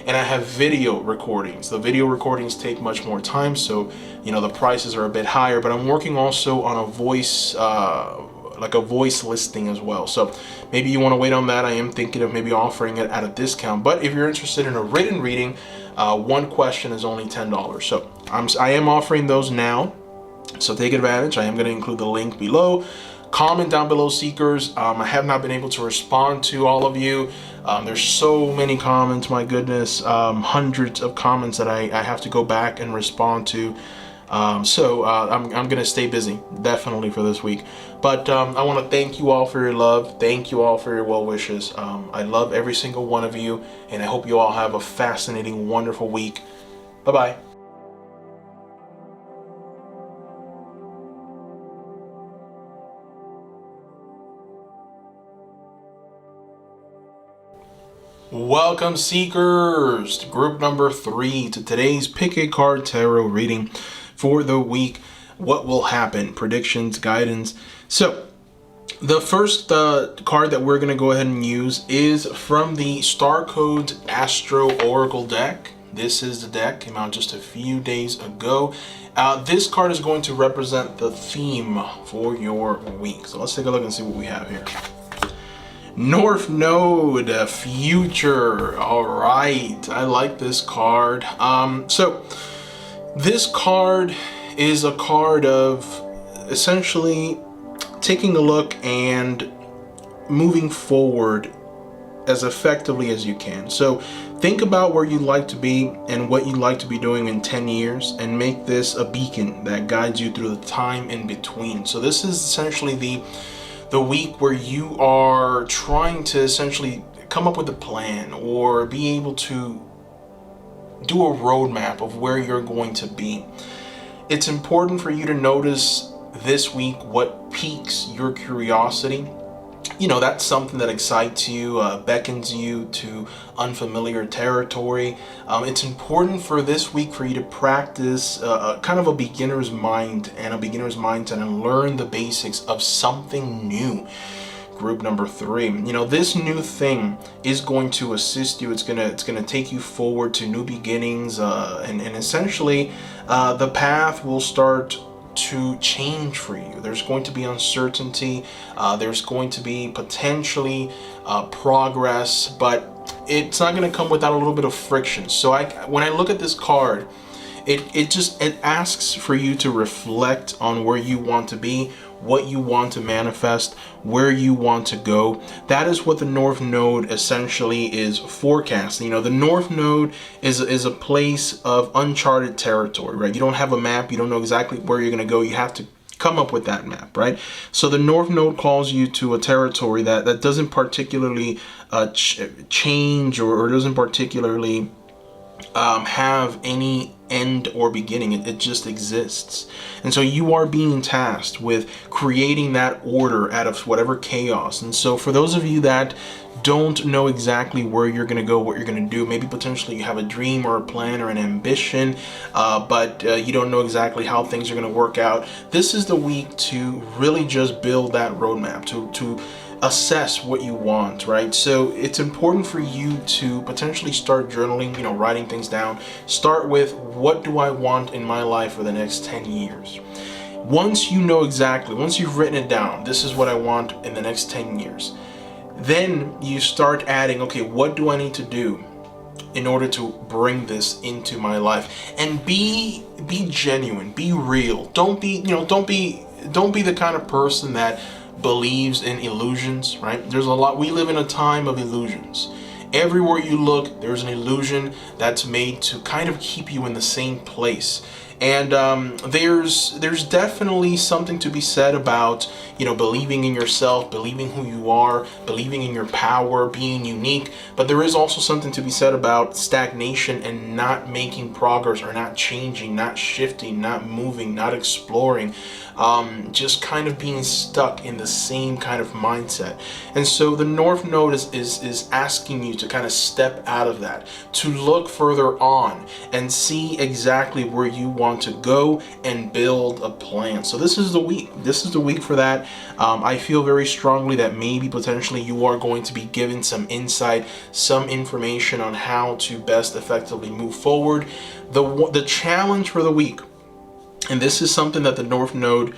and I have video recordings. The video recordings take much more time, so the prices are a bit higher, but I'm working also on a voice like a voice listing as well. So maybe you want to wait on that. I am thinking of maybe offering it at a discount, but if you're interested in a written reading, one question is only $10. So I am offering those now, so take advantage. I am going to include the link below. Comment down below, seekers. I have not been able to respond to all of you. There's so many comments, my goodness, hundreds of comments that I have to go back and respond to. I'm gonna stay busy, definitely, for this week. But I want to thank you all for your love. Thank you all for your well wishes. I love every single one of you, and I hope you all have a fascinating, wonderful week. Bye-bye. Welcome, seekers, to group number 3, to today's Pick a Card Tarot reading for the week. What will happen? Predictions, guidance. So the first card that we're going to go ahead and use is from the Star Codes Astro Oracle deck. This is the deck, came out just a few days ago. This card is going to represent the theme for your week. So let's take a look and see what we have here. North Node, future. All right, I like this card. So this card is a card of essentially taking a look and moving forward as effectively as you can. So think about where you'd like to be and what you'd like to be doing in 10 years and make this a beacon that guides you through the time in between. So this is essentially the week where you are trying to essentially come up with a plan or be able to do a roadmap of where you're going to be. It's important for you to notice this week what piques your curiosity. You know, that's something that excites you, beckons you to unfamiliar territory. It's important for this week for you to practice kind of a beginner's mind and a beginner's mindset and learn the basics of something new. Group number 3, you know, this new thing is going to assist you. It's gonna take you forward to new beginnings, and essentially the path will start to change for you. There's going to be uncertainty, there's going to be potentially progress, but it's not going to come without a little bit of friction. So when I look at this card, it asks for you to reflect on where you want to be, what you want to manifest, where you want to go. That is what the North Node essentially is forecasting. You know, the North Node is a place of uncharted territory, right? You don't have a map, you don't know exactly where you're going to go. You have to come up with that map, right? So the North Node calls you to a territory that doesn't particularly change or doesn't particularly have any end or beginning. It just exists. And so you are being tasked with creating that order out of whatever chaos. And so for those of you that don't know exactly where you're going to go, what you're going to do, maybe potentially you have a dream or a plan or an ambition, but you don't know exactly how things are going to work out, this is the week to really just build that roadmap, to assess what you want, right? So it's important for you to potentially start journaling, you know, writing things down. Start with, what do I want in my life for the next 10 years? Once you know exactly, once you've written it down, this is what I want in the next 10 years, then you start adding, okay, what do I need to do in order to bring this into my life? And be genuine, be real. Don't be the kind of person that believes in illusions, right? There's a lot. We live in a time of illusions. Everywhere you look, there's an illusion that's made to kind of keep you in the same place. And there's definitely something to be said about, you know, believing in yourself, believing who you are, believing in your power, being unique. But there is also something to be said about stagnation and not making progress, or not changing, not shifting, not moving, not exploring, just kind of being stuck in the same kind of mindset. And so the North Node is asking you to kind of step out of that, to look further on and see exactly where you want to go and build a plan. So this is the week. This is the week for that. I feel very strongly that maybe potentially you are going to be given some insight, some information on how to best effectively move forward. The challenge for the week, and this is something that the North Node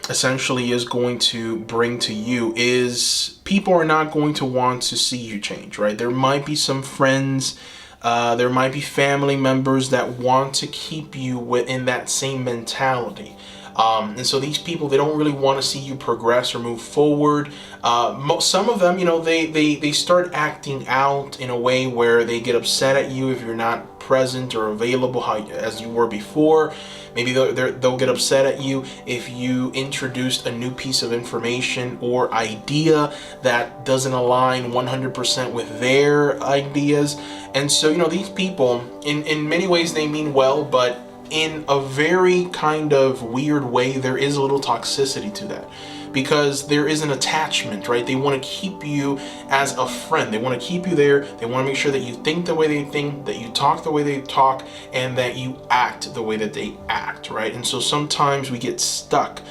essentially is going to bring to you, is people are not going to want to see you change, right? There might be some friends, there might be family members that want to keep you within that same mentality. And so these people, they don't really want to see you progress or move forward. Some of them, you know, they start acting out in a way where they get upset at you if you're not present or available as you were before. Maybe they'll get upset at you if you introduced a new piece of information or idea that doesn't align 100% with their ideas. And so, you know, these people, in many ways, they mean well, but in a very kind of weird way, there is a little toxicity to that, because there is an attachment, right? They want to keep you as a friend. They want to keep you there. They want to make sure that you think the way they think, that you talk the way they talk, and that you act the way that they act, right? And so sometimes we get stuck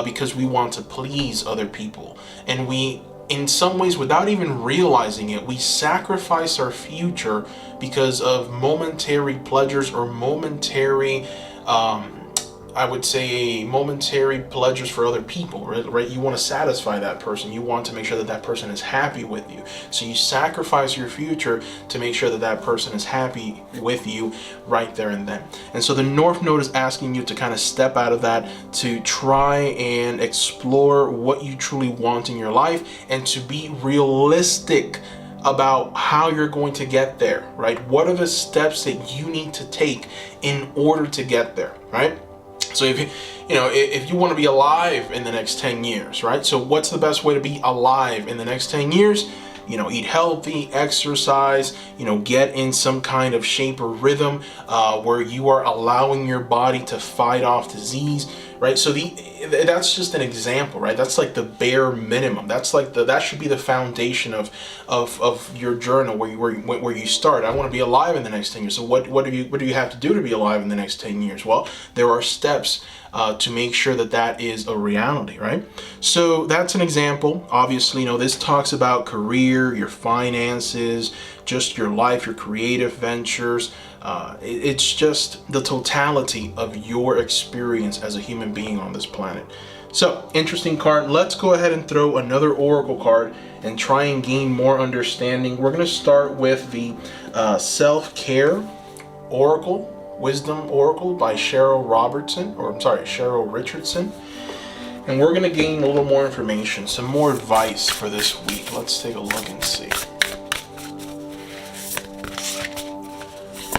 because we want to please other people, and we, in some ways, without even realizing it, we sacrifice our future because of momentary pleasures or momentary, I would say, momentary pleasures for other people, right? You want to satisfy that person. You want to make sure that that person is happy with you. So you sacrifice your future to make sure that that person is happy with you right there and then. And so the North Node is asking you to kind of step out of that, to try and explore what you truly want in your life, and to be realistic about how you're going to get there, right? What are the steps that you need to take in order to get there, right? So if you want to be alive in the next 10 years, right? So what's the best way to be alive in the next 10 years? Eat healthy, exercise, get in some kind of shape or rhythm where you are allowing your body to fight off disease, right? So that's just an example, right? That's like the bare minimum. That should be the foundation of your journal where you start. I want to be alive in the next 10 years. So what do you have to do to be alive in the next 10 years? Well, there are steps to make sure that is a reality, right? So that's an example. Obviously, this talks about career, your finances, just your life, your creative ventures. It's just the totality of your experience as a human being on this planet. So, interesting card. Let's go ahead and throw another oracle card and try and gain more understanding. We're going to start with the self-care oracle. Wisdom Oracle by Cheryl Richardson. And we're going to gain a little more information, some more advice for this week. Let's take a look and see.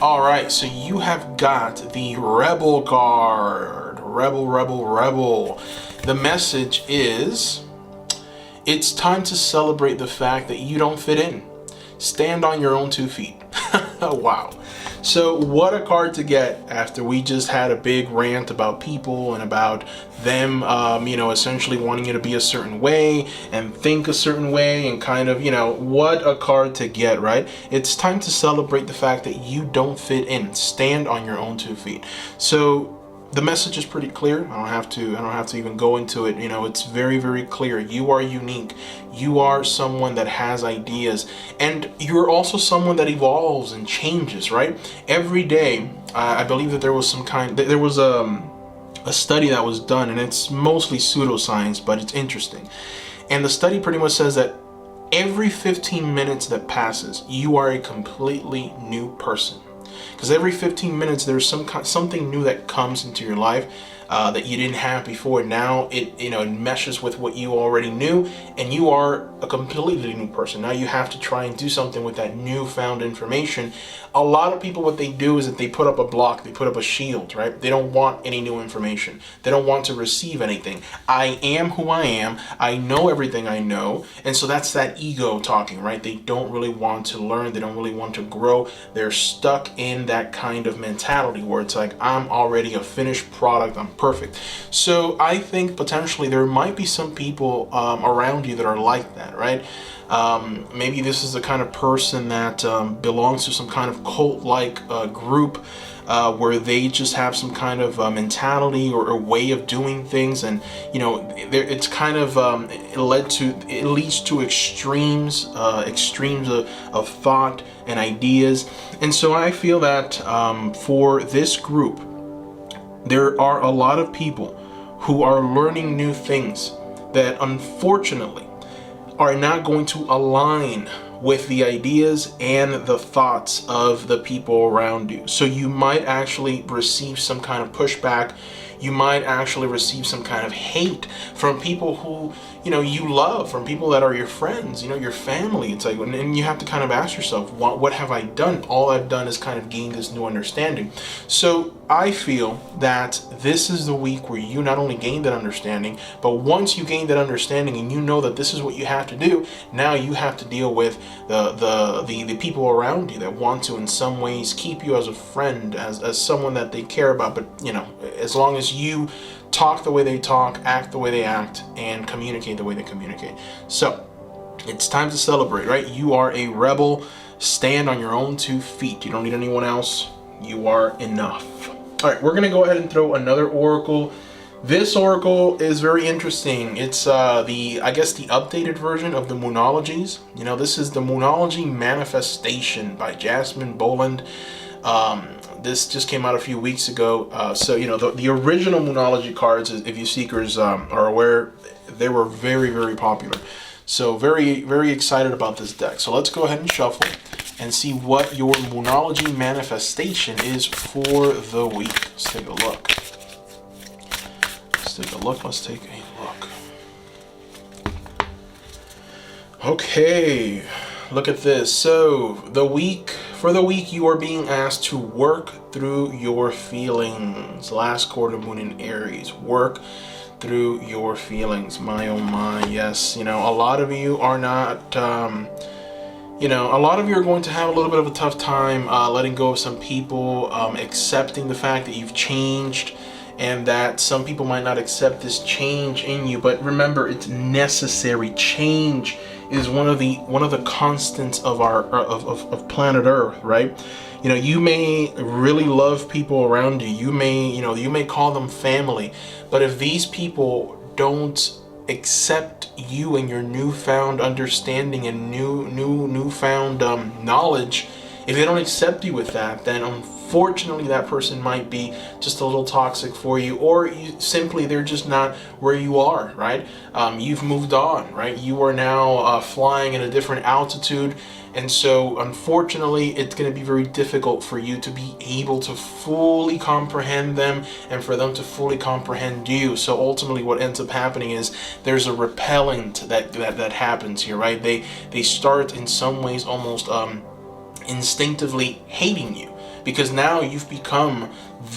All right, so you have got the Rebel card. Rebel. The message is, it's time to celebrate the fact that you don't fit in. Stand on your own 2 feet. Wow. So what a card to get after we just had a big rant about people and about them, essentially wanting you to be a certain way and think a certain way and kind of, what a card to get, right? It's time to celebrate the fact that you don't fit in. Stand on your own 2 feet. So the message is pretty clear. I don't have to even go into it. It's very, very clear. You are unique. You are someone that has ideas, and you're also someone that evolves and changes, right? Every day, I believe that there was a study that was done, and it's mostly pseudoscience, but it's interesting. And the study pretty much says that every 15 minutes that passes, you are a completely new person. Because every 15 minutes, there's something new that comes into your life that you didn't have before. Now it meshes with what you already knew, and you are a completely new person. Now you have to try and do something with that newfound information. A lot of people, what they do is that they put up a block, they put up a shield, right? They don't want any new information. They don't want to receive anything. I am who I am. I know everything I know. And so that's that ego talking, right? They don't really want to learn. They don't really want to grow. They're stuck in that kind of mentality where it's like, I'm already a finished product. I'm perfect. So I think potentially there might be some people around you that are like that, right? Maybe this is the kind of person that belongs to some kind of cult-like group where they just have some kind of mentality or way of doing things, and it's kind of it leads to extremes of thought and ideas. And so I feel that for this group, there are a lot of people who are learning new things that unfortunately are not going to align with the ideas and the thoughts of the people around you. So you might actually receive some kind of pushback. You might actually receive some kind of hate from people who you love, from people that are your friends, your family. It's like, and you have to kind of ask yourself, what have I done? All I've done is kind of gain this new understanding. So I feel that this is the week where you not only gain that understanding, but once you gain that understanding and you know that this is what you have to do, now you have to deal with the people around you that want to in some ways keep you as a friend, as someone that they care about. But as long as you talk the way they talk, act the way they act, and communicate the way they communicate. So it's time to celebrate, right? You are a rebel. Stand on your own 2 feet. You don't need anyone else. You are enough. All right, we're going to go ahead and throw another oracle. This oracle is very interesting. It's the updated version of the Moonologies. This is the Moonology Manifestation by Jasmine Boland. This just came out a few weeks ago. So the original Moonology cards, if you seekers are aware, they were very, very popular. So very, very excited about this deck. So let's go ahead and shuffle and see what your Moonology Manifestation is for the week. Let's take a look. Let's take a look. Okay, look at this. So the week For the week, you are being asked to work through your feelings. Last quarter moon in Aries. Work through your feelings. My oh my, yes. A lot of you are not, a lot of you are going to have a little bit of a tough time letting go of some people, accepting the fact that you've changed, and that some people might not accept this change in you. But remember, it's necessary. Change is one of the constants of our of planet Earth, right? You may really love people around you. You may call them family, but if these people don't accept you and your newfound understanding and newfound knowledge, if they don't accept you with that, then unfortunately that person might be just a little toxic for you, or simply they're just not where you are, right? You've moved on, right? You are now flying at a different altitude, and so unfortunately it's going to be very difficult for you to be able to fully comprehend them and for them to fully comprehend you. So ultimately what ends up happening is there's a repellent that happens here, right? They start in some ways almost instinctively hating you, because now you've become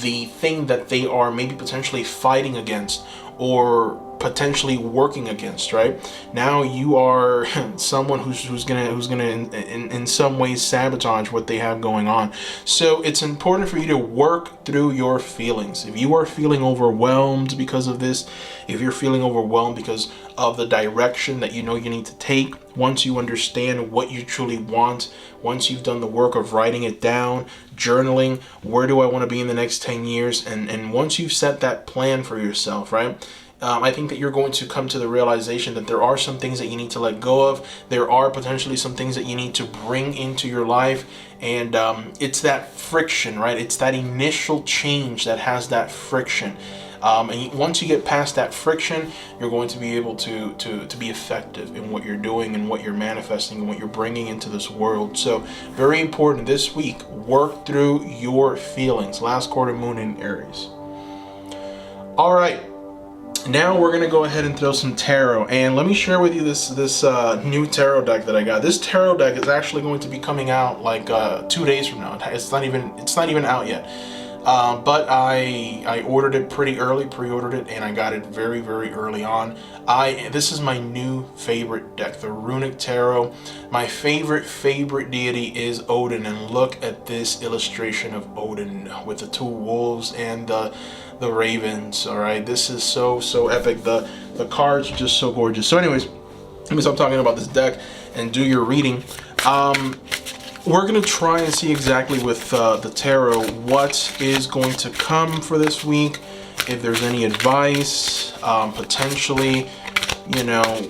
the thing that they are maybe potentially fighting against or potentially working against, right? Now you are someone who's gonna in some ways sabotage what they have going on. So it's important for you to work through your feelings. If you are feeling overwhelmed because of this, if you're feeling overwhelmed because of the direction that you need to take, once you understand what you truly want, once you've done the work of writing it down, journaling, where do I want to be in the next 10 years, and once you've set that plan for yourself, right? I think that you're going to come to the realization that there are some things that you need to let go of. There are potentially some things that you need to bring into your life. And it's that friction, right? It's that initial change that has that friction. And once you get past that friction, you're going to be able to be effective in what you're doing and what you're manifesting and what you're bringing into this world. So very important this week, work through your feelings. Last quarter moon in Aries. All right. Now we're going to go ahead and throw some tarot, and let me share with you this new tarot deck that I got. This tarot deck is actually going to be coming out like 2 days from now. It's not even out yet. But I ordered it pretty early, pre-ordered it, and I got it very, very early on. This is my new favorite deck, the Runic Tarot. My favorite deity is Odin, and look at this illustration of Odin with the two wolves and the ravens. All right, this is so epic. The cards are just so gorgeous. So anyways, let me stop talking about this deck and do your reading. We're going to try and see exactly with the tarot what is going to come for this week, if there's any advice, potentially,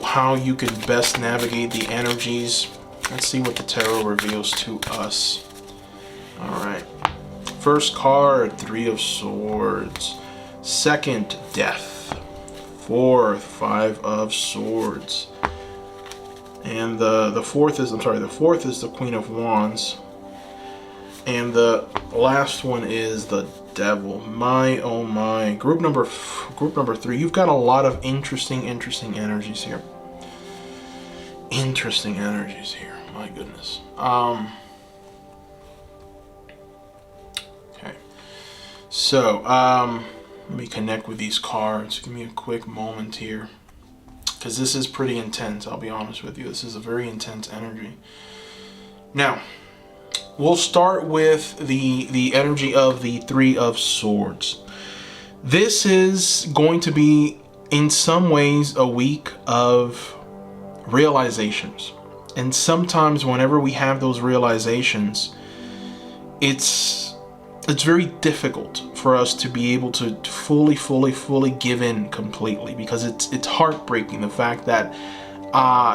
how you can best navigate the energies. Let's see what the tarot reveals to us. All right. First card, Three of Swords. Second, Death. Fourth, Five of Swords. And the fourth is the Queen of Wands. And the last one is the Devil. My oh my. Group number 3. You've got a lot of interesting energies here. Interesting energies here. My goodness. Okay. So, let me connect with these cards. Give me a quick moment here, because this is pretty intense. I'll be honest with you. This is a very intense energy. Now, we'll start with the energy of the Three of Swords. This is going to be, in some ways, a week of realizations. And sometimes whenever we have those realizations, it's very difficult for us to be able to fully give in completely, because it's heartbreaking, the fact that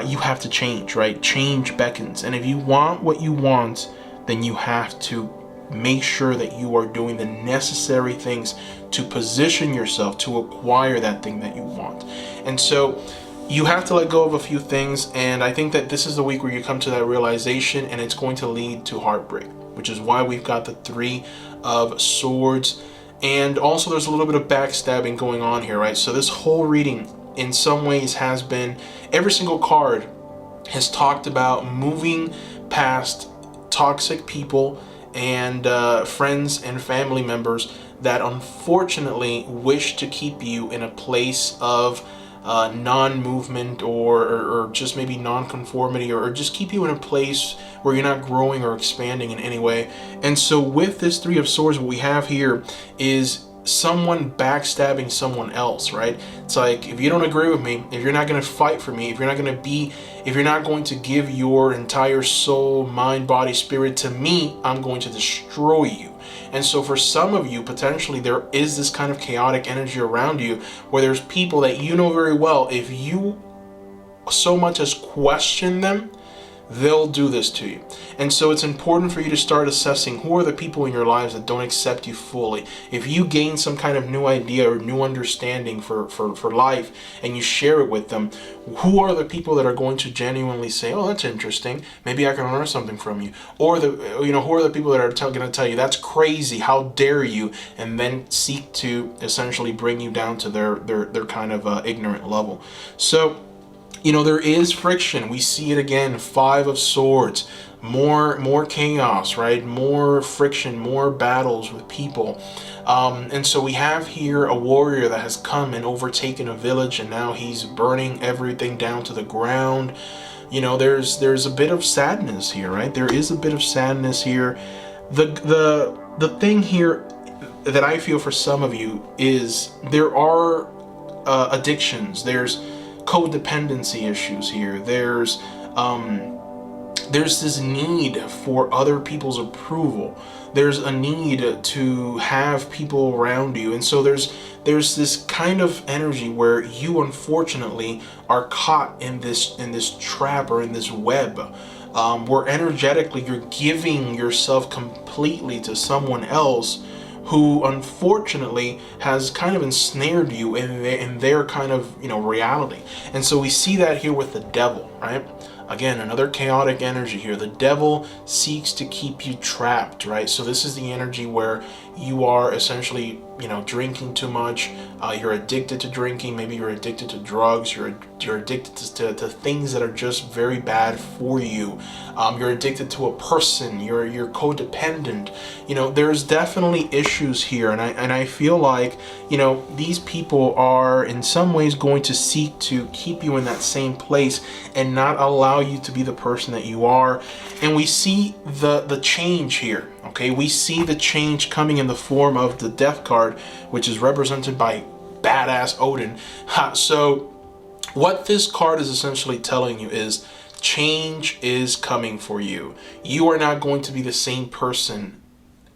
you have to change, right? Change beckons. And if you want what you want, then you have to make sure that you are doing the necessary things to position yourself to acquire that thing that you want. And so you have to let go of a few things, and I think that this is the week where you come to that realization, and it's going to lead to heartbreak, which is why we've got the Three of Swords. And also there's a little bit of backstabbing going on here, right? So this whole reading in some ways has been, every single card has talked about moving past toxic people and friends and family members that unfortunately wish to keep you in a place of non-movement or just maybe non-conformity, or just keep you in a place where you're not growing or expanding in any way. And so with this Three of Swords, what we have here is someone backstabbing someone else, right? It's like, if you don't agree with me, if you're not going to fight for me, if you're not going to give your entire soul, mind, body, spirit to me, I'm going to destroy you. And so for some of you, potentially there is this kind of chaotic energy around you where there's people that you know very well, if you so much as question them, they'll do this to you. And so it's important for you to start assessing who are the people in your lives that don't accept you fully. If you gain some kind of new idea or new understanding for life and you share it with them, who are the people that are going to genuinely say, oh, that's interesting, maybe I can learn something from you? Or who are the people that are going to tell you, that's crazy, how dare you, and then seek to essentially bring you down to their kind of ignorant level. So there is friction. We see it again. Five of Swords, more chaos, right? More friction, more battles with people. And so we have here a warrior that has come and overtaken a village, and now he's burning everything down to the ground. There's a bit of sadness here, right? There is a bit of sadness here. The thing here that I feel for some of you is there are addictions. There's codependency issues here. There's this need for other people's approval. There's a need to have people around you. And so there's this kind of energy where you unfortunately are caught in this trap or in this web, where energetically you're giving yourself completely to someone else who unfortunately has kind of ensnared you in their kind of reality. And so we see that here with the devil, right? Again, another chaotic energy here. The devil seeks to keep you trapped, right? So this is the energy where you are essentially, drinking too much. You're addicted to drinking. Maybe you're addicted to drugs. You're addicted to things that are just very bad for you. You're addicted to a person. You're codependent. There's definitely issues here, and I feel like these people are in some ways going to seek to keep you in that same place and not allow you to be the person that you are. And we see the change here. Okay, we see the change coming in the form of the Death card, which is represented by badass Odin. So what this card is essentially telling you is change is coming for you. You are not going to be the same person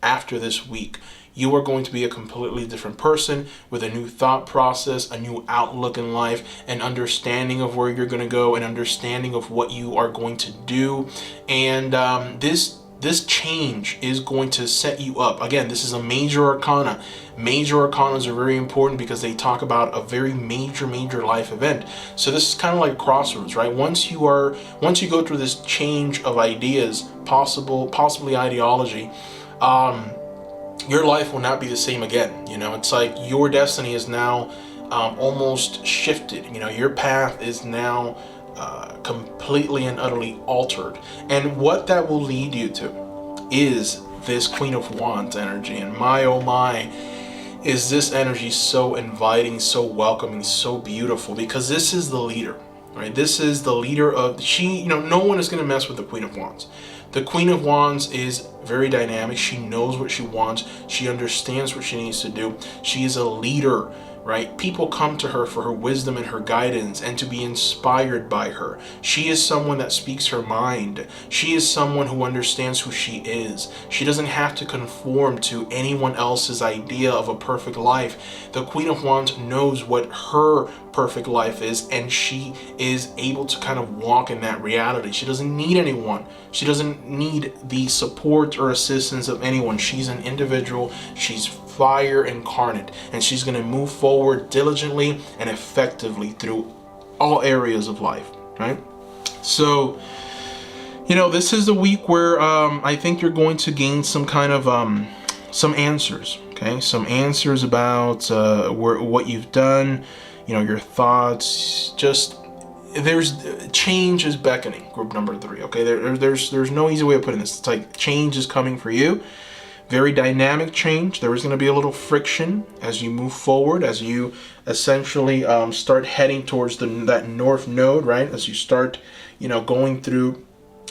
after this week. You are going to be a completely different person with a new thought process, a new outlook in life, an understanding of where you're going to go, an understanding of what you are going to do. And this change is going to set you up. Again, this is a major arcana. Major arcanas are very important because they talk about a very major life event. So this is kind of like a crossroads, right? Once you go through this change of ideas, possibly ideology, your life will not be the same again. It's like your destiny is now almost shifted. Your path is now completely and utterly altered. And what that will lead you to is this Queen of Wands energy. And my oh my, is this energy so inviting, so welcoming, so beautiful, because this is the leader, right? This is the leader of no one is going to mess with the Queen of Wands. The Queen of Wands is very dynamic. She knows what she wants. She understands what she needs to do. She is a leader, right? People come to her for her wisdom and her guidance and to be inspired by her. She is someone that speaks her mind. She is someone who understands who she is. She doesn't have to conform to anyone else's idea of a perfect life. The Queen of Wands knows what her perfect life is, and she is able to kind of walk in that reality. She doesn't need anyone. She doesn't need the support or assistance of anyone. She's an individual. She's fire incarnate, and she's going to move forward diligently and effectively through all areas of life, right? So this is the week where I think you're going to gain some kind of some answers, okay? Some answers about what you've done, your thoughts. Just there's change is beckoning, group number 3. Okay, there's no easy way of putting this. It's like change is coming for you. Very dynamic change. There is going to be a little friction as you move forward, as you essentially start heading towards that north node, right? As you start, going through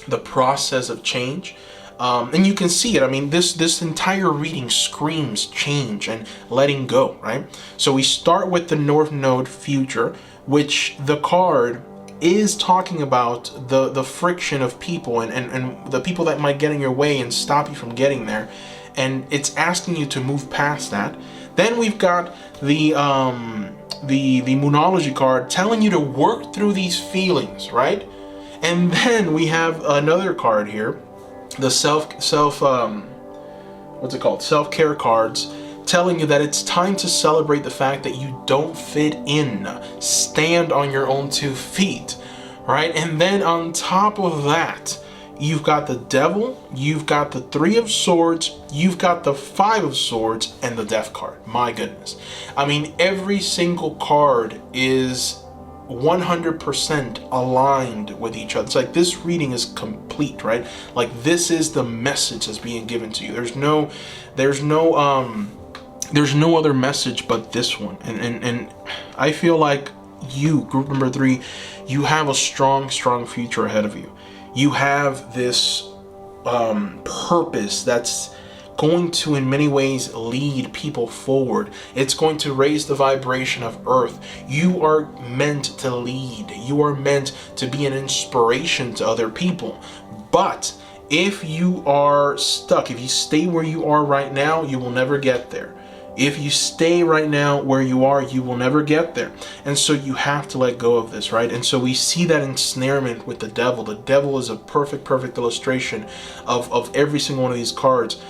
the process of change. And you can see it. I mean, this entire reading screams change and letting go, right? So we start with the north node, future, which the card is talking about the friction of people and the people that might get in your way and stop you from getting there. And it's asking you to move past that. Then we've got the Moonology card telling you to work through these feelings, right? And then we have another card here, the self-care cards, telling you that it's time to celebrate the fact that you don't fit in. Stand on your own 2 feet, right? And then on top of that, you've got the Devil, you've got the 3 of Swords, you've got the 5 of Swords, and the Death card. My goodness. I mean, every single card is 100% aligned with each other. It's like this reading is complete, right? Like this is the message that's being given to you. There's no other message but this one. And I feel like you, group number 3, you have a strong future ahead of you. You have this purpose that's going to, in many ways, lead people forward. It's going to raise the vibration of Earth. You are meant to lead. You are meant to be an inspiration to other people. But if you are stuck, if you stay where you are right now, you will never get there. If you stay right now where you are, you will never get there. And so you have to let go of this, right? And so we see that ensnarement with the Devil. The Devil is a perfect illustration of every single one of these cards,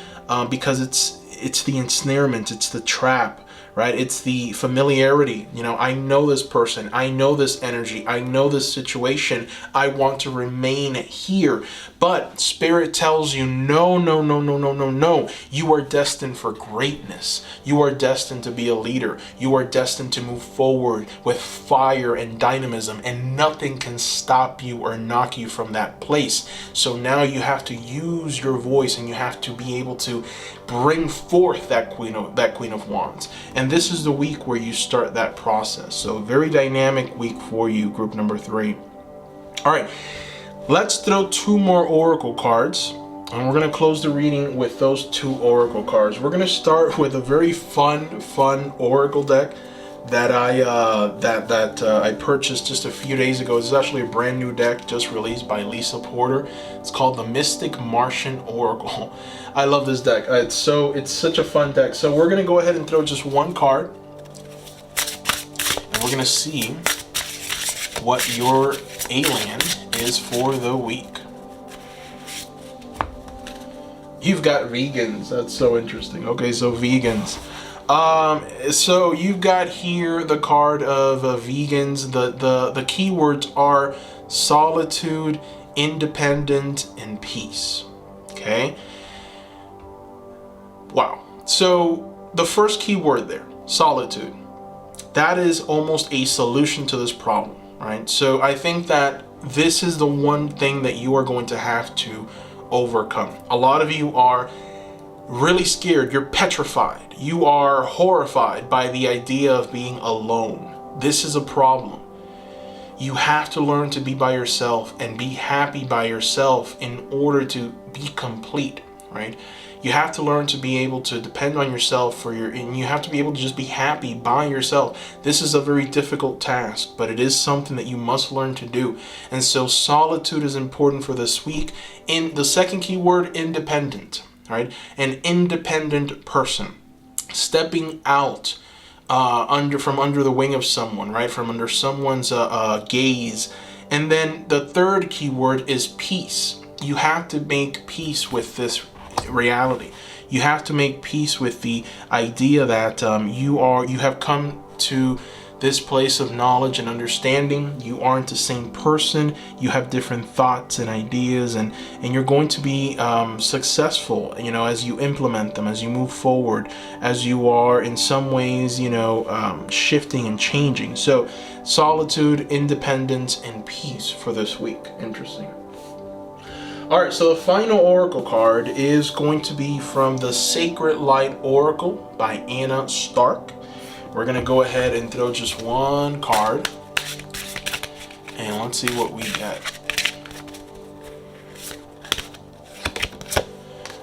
because it's the ensnarement, it's the trap, right? It's the familiarity. I know this person, I know this energy, I know this situation, I want to remain here. But Spirit tells you, no. You are destined for greatness. You are destined to be a leader. You are destined to move forward with fire and dynamism, and nothing can stop you or knock you from that place. So now you have to use your voice, and you have to be able to bring forth that Queen of Wands. And this is the week where you start that process. So very dynamic week for you, group number 3. All right, let's throw 2 more Oracle cards, and we're going to close the reading with those 2 Oracle cards. We're going to start with a very fun Oracle deck that I purchased just a few days ago. This is actually a brand new deck just released by Lisa Porter. It's called the Mystic Martian Oracle. I love this deck. It's such a fun deck. So we're gonna go ahead and throw just 1 card, and we're gonna see what your alien is for the week. You've got vegans. That's so interesting. Okay, so vegans. So you've got here the card of vegans. The keywords are solitude, independent, and peace. Okay. Wow. So the first keyword there, solitude, that is almost a solution to this problem, right? So I think that this is the one thing that you are going to have to overcome. A lot of you are really scared. You're petrified. You are horrified by the idea of being alone. This is a problem. You have to learn to be by yourself and be happy by yourself in order to be complete, right? You have to learn to be able to depend on yourself and you have to be able to just be happy by yourself. This is a very difficult task, but it is something that you must learn to do. And so solitude is important for this week. In the second keyword, independent, right? An independent person stepping out from under the wing of someone, right? From under someone's gaze. And then the third keyword is peace. You have to make peace with this reality. You have to make peace with the idea that you have come to this place of knowledge and understanding. You aren't the same person. You have different thoughts and ideas, and you're going to be successful, you know, as you implement them, as you move forward, as you are in some ways, you know, shifting and changing. So solitude, independence, and peace for this week. Interesting. All right, so the final oracle card is going to be from the Sacred Light Oracle by Anna Stark. We're going to go ahead and throw just one card, and let's see what we get.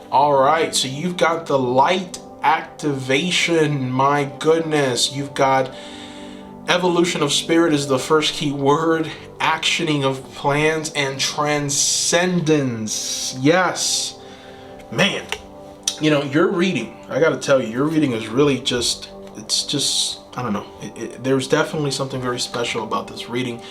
All right, so you've got the light activation. My goodness, you've got evolution of spirit is the first key word, actioning of plans, and transcendence. Yes, man, you know, your reading, I got to tell you, your reading is really just, it's just, I don't know. There's definitely something very special about this reading.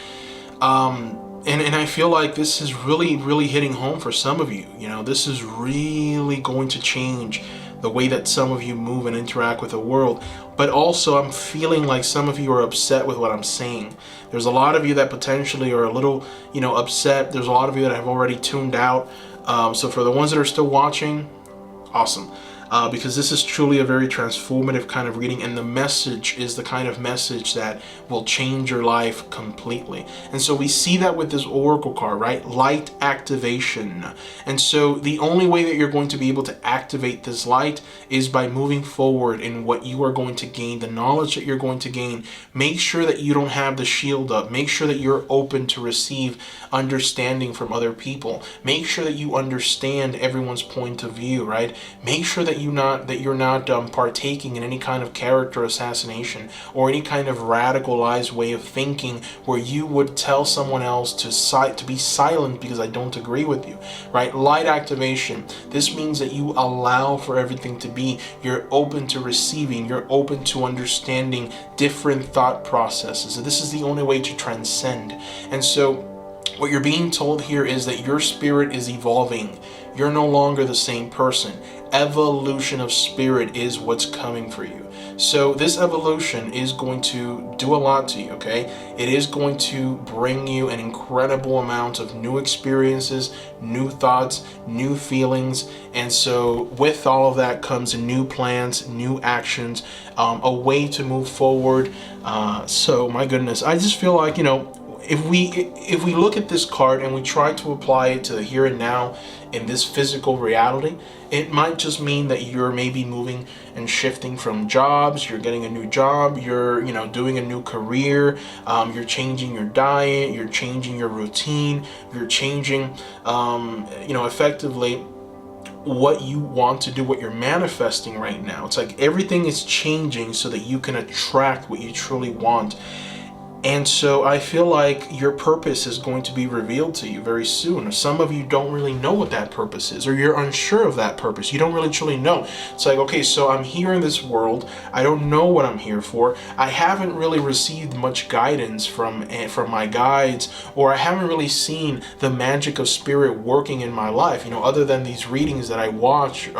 And I feel like this is really, really hitting home for some of you. You know, this is really going to change the way that some of you move and interact with the world. But also, I'm feeling like some of you are upset with what I'm saying. There's a lot of you that potentially are a little, you know, upset. There's a lot of you that have already tuned out. So for the ones that are still watching, awesome. Because this is truly a very transformative kind of reading, and the message is the kind of message that will change your life completely. And so we see that with this oracle card, right? Light activation. And so the only way that you're going to be able to activate this light is by moving forward in what you are going to gain, the knowledge that you're going to gain. Make sure that you don't have the shield up. Make sure that you're open to receive understanding from other people. Make sure that you understand everyone's point of view, right? Make sure that you're not partaking in any kind of character assassination or any kind of radicalized way of thinking where you would tell someone else to be silent because I don't agree with you, right? Light activation. This means that you allow for everything to be. You're open to receiving. You're open to understanding different thought processes. And this is the only way to transcend. And so what you're being told here is that your spirit is evolving. You're no longer the same person. Evolution of spirit is what's coming for you. So this evolution is going to do a lot to you, okay? It is going to bring you an incredible amount of new experiences, new thoughts, new feelings. And so with all of that comes new plans, new actions, a way to move forward. So my goodness, I just feel like, you know, if we look at this card and we try to apply it to the here and now in this physical reality, it might just mean that you're maybe moving and shifting from jobs. You're getting a new job. You're, you know, doing a new career. You're changing your diet. You're changing your routine. You're changing, you know, effectively what you want to do, what you're manifesting right now. It's like everything is changing so that you can attract what you truly want. And so I feel like your purpose is going to be revealed to you very soon. Some of you don't really know what that purpose is, or you're unsure of that purpose. You don't really truly know. It's like, okay, so I'm here in this world. I don't know what I'm here for. I haven't really received much guidance from my guides, or I haven't really seen the magic of spirit working in my life. You know, other than these readings that I watch,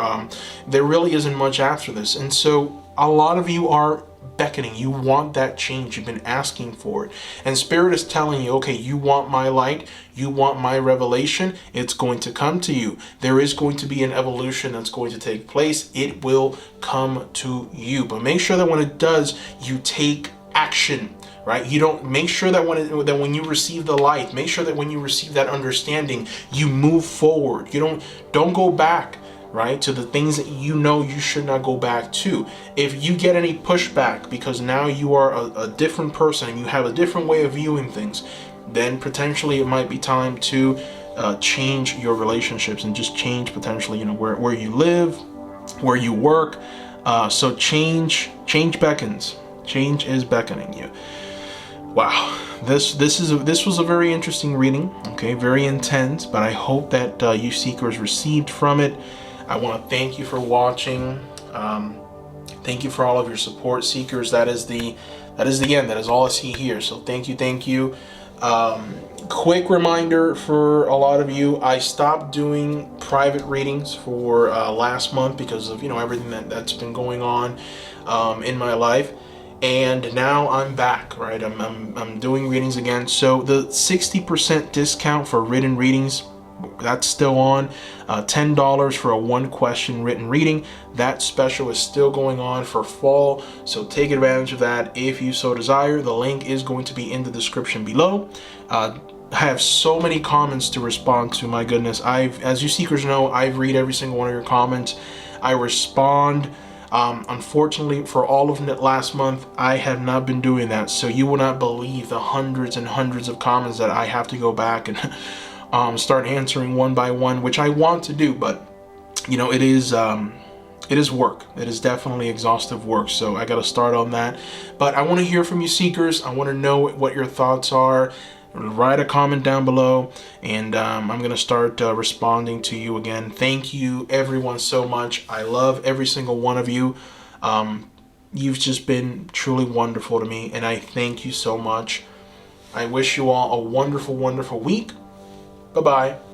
there really isn't much after this. And so a lot of you are beckoning. You want that change. You've been asking for it. And Spirit is telling you, okay, you want my light. You want my revelation. It's going to come to you. There is going to be an evolution that's going to take place. It will come to you. But make sure that when it does, you take action. Right? You don't make sure that when you receive the light, make sure that when you receive that understanding, you move forward. You don't go back, right, to the things that you know you should not go back to. If you get any pushback because now you are a different person and you have a different way of viewing things, then potentially it might be time to change your relationships and just change potentially, you know, where you live, where you work. So change beckons. Change is beckoning you. Wow, this was a very interesting reading. Okay, very intense, but I hope that you seekers received from it. I want to thank you for watching. Thank you for all of your support, seekers. That is the end. That is all I see here. So thank you. Quick reminder for a lot of you: I stopped doing private readings for last month because of, you know, everything that's been going on in my life. and now I'm back, right? I'm doing readings again. So the 60% discount for written readings, that's still on. $10 for a 1-question written reading. That special is still going on for fall, so take advantage of that if you so desire. The link is going to be in the description below. I have so many comments to respond to. My goodness, as you seekers know, I read every single one of your comments. I respond. Unfortunately, for all of last month, I have not been doing that, so you will not believe the hundreds and hundreds of comments that I have to go back and start answering one by one, which I want to do, but you know, it is work. It is definitely exhaustive work, so I got to start on that. But I want to hear from you seekers. I want to know what your thoughts are. Write a comment down below, and I'm going to start responding to you again. Thank you everyone so much. I love every single one of you. You've just been truly wonderful to me, and I thank you so much. I wish you all a wonderful, wonderful week. Bye-bye.